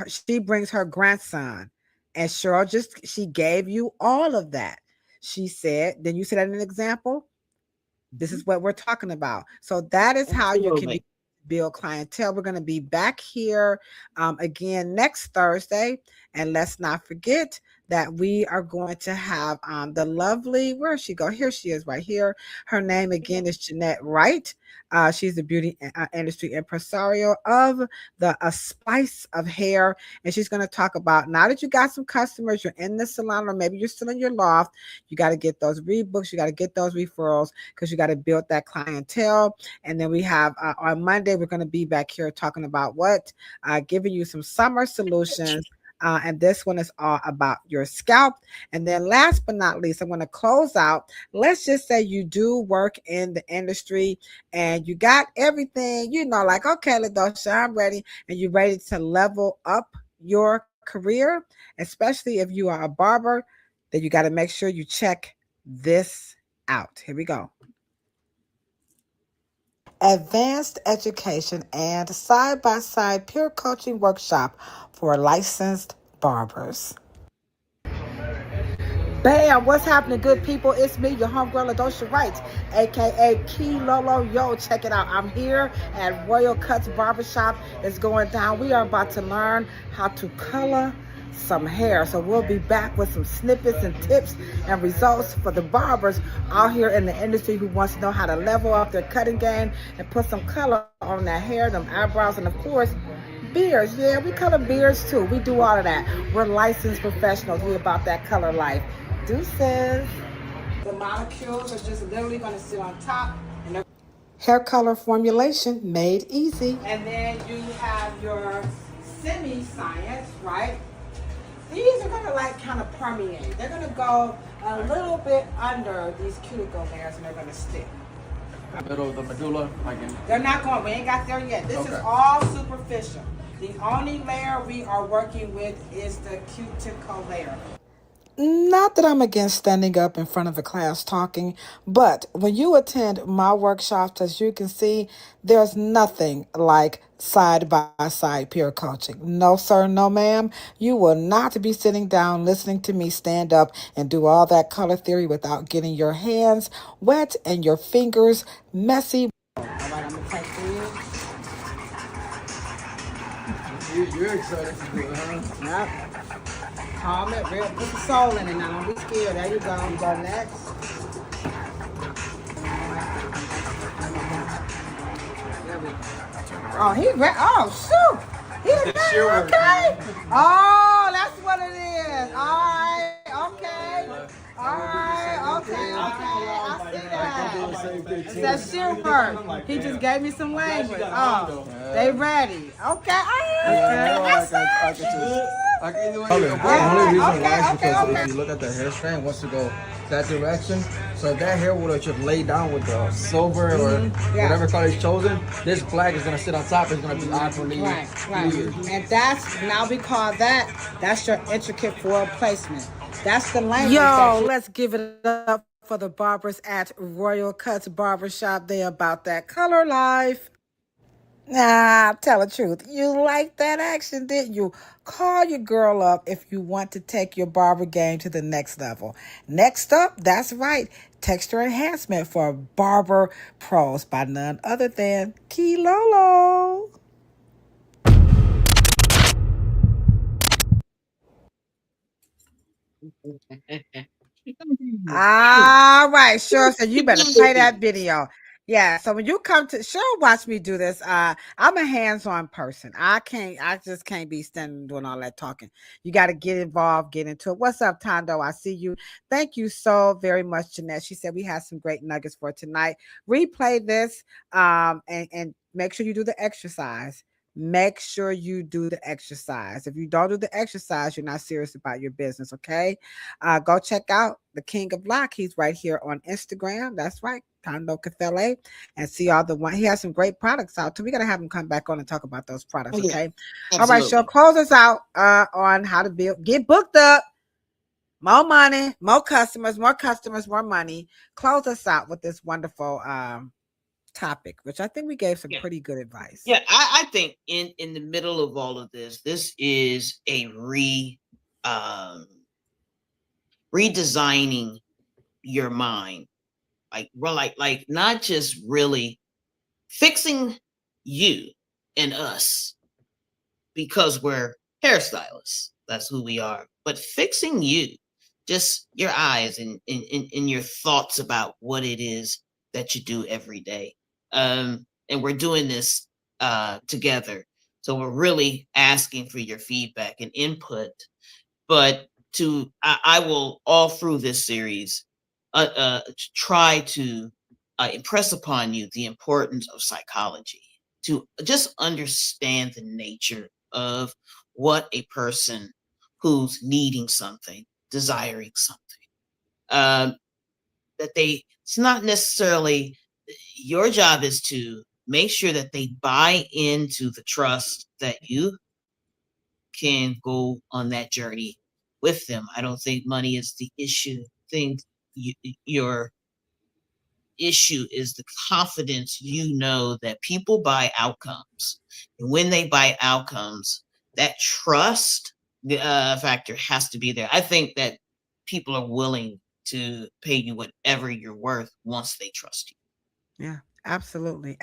She brings her grandson. And Cheryl she gave you all of that. She said, then you said that an example. This is what we're talking about. So that is how you can build clientele. We're going to be back here again next Thursday. And let's not forget that we are going to have the lovely, where she go? Here she is right here. Her name again is Jeanette Wright. She's the beauty industry impresario of the A Spice of Hair. And she's going to talk about, now that you got some customers, you're in the salon, or maybe you're still in your loft, you got to get those rebooks, you got to get those referrals, because you got to build that clientele. And then we have on Monday, we're going to be back here talking about giving you some summer solutions. And this one is all about your scalp. And then last but not least, I'm going to close out. Let's just say you do work in the industry and you got everything, like, okay, Ladosha, I'm ready. And you're ready to level up your career, especially if you are a barber, then you got to make sure you check this out. Here we go. Advanced education and side-by-side peer coaching workshop for licensed barbers. Bam! What's happening, good people? It's me, your homegirl, Ladosha Wright, aka Key Lolo. Yo, check it out. I'm here at Royal Cuts Barbershop. It's going down. We are about to learn how to color some hair. So we'll be back with some snippets and tips and results for the barbers out here in the industry who wants to know how to level up their cutting game and put some color on their hair, them eyebrows, and of course, beards. Yeah, we color beards too. We do all of that. We're licensed professionals. We about that color life. Deuces. The molecules are just literally going to sit on top. And hair color formulation made easy. And then you have your semi-science, right? These are going to like kind of permeate. They're going to go a little bit under these cuticle layers and they're going to stick. Middle of the medulla, like in. They're not going, we ain't got there yet. This Okay. is all superficial. The only layer we are working with is the cuticle layer. Not that I'm against standing up in front of a class talking, but when you attend my workshops, as you can see, there's nothing like side-by-side peer coaching. No, sir, no, ma'am. You will not be sitting down listening to me stand up and do all that color theory without getting your hands wet and your fingers messy. All right, I'm going to take these. You're excited to do it, huh? Yep. Calm it, real. Put the soul in it now. Don't be scared. There you go. You go next. Oh, he ready. Oh, shoot. He ready. Okay. Oh, that's what it is. All right. Okay. All right. Okay. I see that. It's that sheer work. He just gave me some language. Oh, they ready. Okay. I can either way. The only reason why is because if you look at the hair strand, it wants to go that direction. So if that hair would have just laid down with the silver or whatever color is chosen, this black is gonna sit on top. It's gonna be awkwardly right. And that's now we call that's your intricate floral placement. That's the language. Yo, let's give it up for the barbers at Royal Cuts Barbershop. They about that color life. Nah, tell the truth. You like that action, didn't you? Call your girl up if you want to take your barber game to the next level. Next up, that's right, texture enhancement for barber pros by none other than Kilolo. All right, sure. So you better play that video. Yeah. So when you come to watch me do this. I'm a hands-on person. I just can't be standing doing all that talking. You got to get involved, get into it. What's up, Tondo? I see you. Thank you so very much, Jeanette. She said we had some great nuggets for tonight. Replay this and make sure you do the exercise. Make sure you do the exercise. If you don't do the exercise, you're not serious about your business, okay? Go check out the King of Black. He's right here on Instagram. That's right, Tondo Cafele. And see all the one. He has some great products out too. We got to have him come back on and talk about those products, okay? Absolutely. All right, so close us out on how to get booked up. More money, more customers, more money. Close us out with this wonderful topic, which I think we gave some pretty good advice. Yeah, I think in the middle of all of this is a redesigning your mind, like not just really fixing you and us because we're hairstylists. That's who we are. But fixing you, just your eyes and your thoughts about what it is that you do every day. And we're doing this together. So we're really asking for your feedback and input. But I will all through this series try to impress upon you the importance of psychology, to just understand the nature of what a person who's needing something, desiring something, it's not necessarily your job is to make sure that they buy into the trust that you can go on that journey with them. I don't think money is the issue. Your issue is the confidence that people buy outcomes. And when they buy outcomes, that trust factor has to be there. I think that people are willing to pay you whatever you're worth once they trust you. Yeah, absolutely.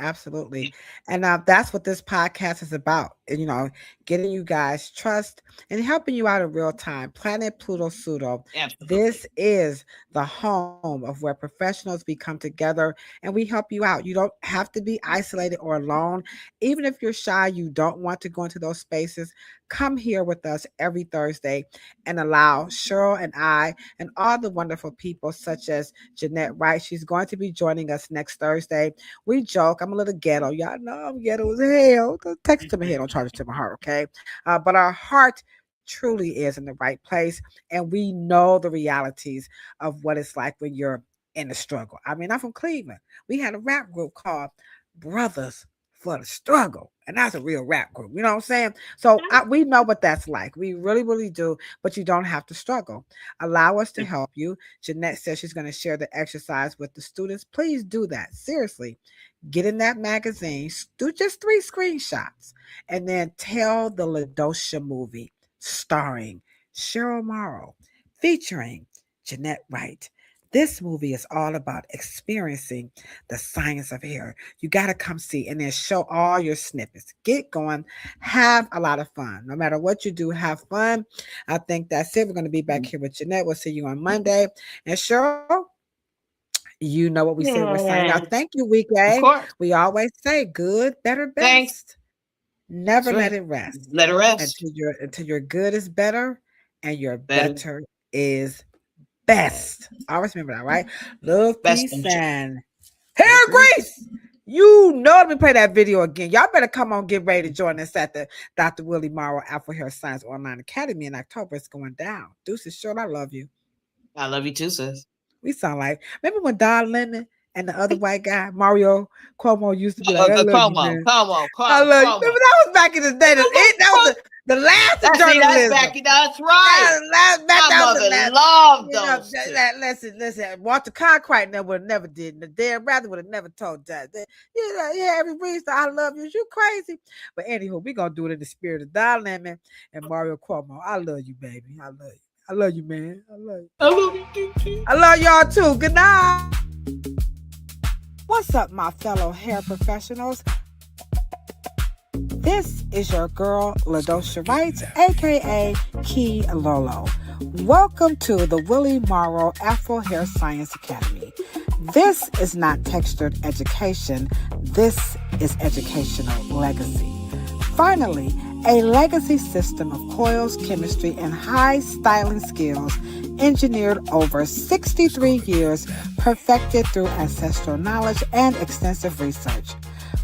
And that's what this podcast is about. you know, getting you guys trust and helping you out in real time. Planet Pluto Pseudo. Absolutely. This is the home of where professionals become together and we help you out. You don't have to be isolated or alone. Even if you're shy, you don't want to go into those spaces, come here with us every Thursday and allow Cheryl and I and all the wonderful people such as Jeanette Wright. She's going to be joining us next Thursday. We joke, I'm a little ghetto. Y'all know I'm ghetto as hell. Text to my head, don't charge it to my heart, okay? But our heart truly is in the right place. And we know the realities of what it's like when you're in the struggle. I mean, I'm from Cleveland. We had a rap group called Brothers for the Struggle. And that's a real rap group. You know what I'm saying? So we know what that's like. We really, really do. But you don't have to struggle. Allow us to help you. Jeanette says she's going to share the exercise with the students. Please do that. Seriously. Get in that magazine. Do just 3 screenshots. And then tell the LaDosha movie starring Cheryl Morrow, featuring Jeanette Wright. This movie is all about experiencing the science of hair. You got to come see and then show all your snippets. Get going. Have a lot of fun. No matter what you do, have fun. I think that's it. We're going to be back here with Jeanette. We'll see you on Monday. And Cheryl, you know what we say. We're signing out. Thank you, Week A. We always say good, better, best. Thanks. Never let it rest. Let it rest. Until your good is better and your better is best. Always remember that, right? Love, Best peace, and hair grease. You know, let me play that video again. Y'all better come on, get ready to join us at the Dr. Willie Morrow Afro Hair Science Online Academy in October. It's going down. Deuces, Cheryl, I love you. I love you too, sis. We sound like, remember when Don Lemon and the other white guy, Mario Cuomo, used to be like, I love you, man. I love you. Remember, that was back in the day. That was the last of journalism. That's right. My mother loved those. Listen. Walter Cronkite would have never did. The Dan Rather would have never told that. Every reason I love you. You crazy. But anywho, we're going to do it in the spirit of Don Lemon and Mario Cuomo. I love you, baby. I love you. I love you, man. I love you. I love you too. I love y'all too. Good night. What's up, my fellow hair professionals? This is your girl, LaDosha Wright, aka Key Lolo. Welcome to the Willie Morrow Afro Hair Science Academy. This is not textured education. This is educational legacy. Finally, a legacy system of coils, chemistry, and high styling skills engineered over 63 years, perfected through ancestral knowledge and extensive research.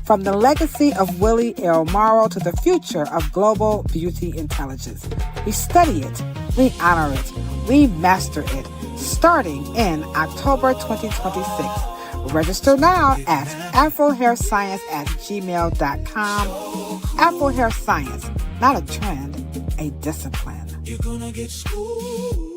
From the legacy of Willie L. Morrow to the future of global beauty intelligence. We study it, we honor it, we master it, starting in October 2026. Register now at afrohairscience@gmail.com. Afro Hair Science, not a trend, a discipline. You're gonna get schooled.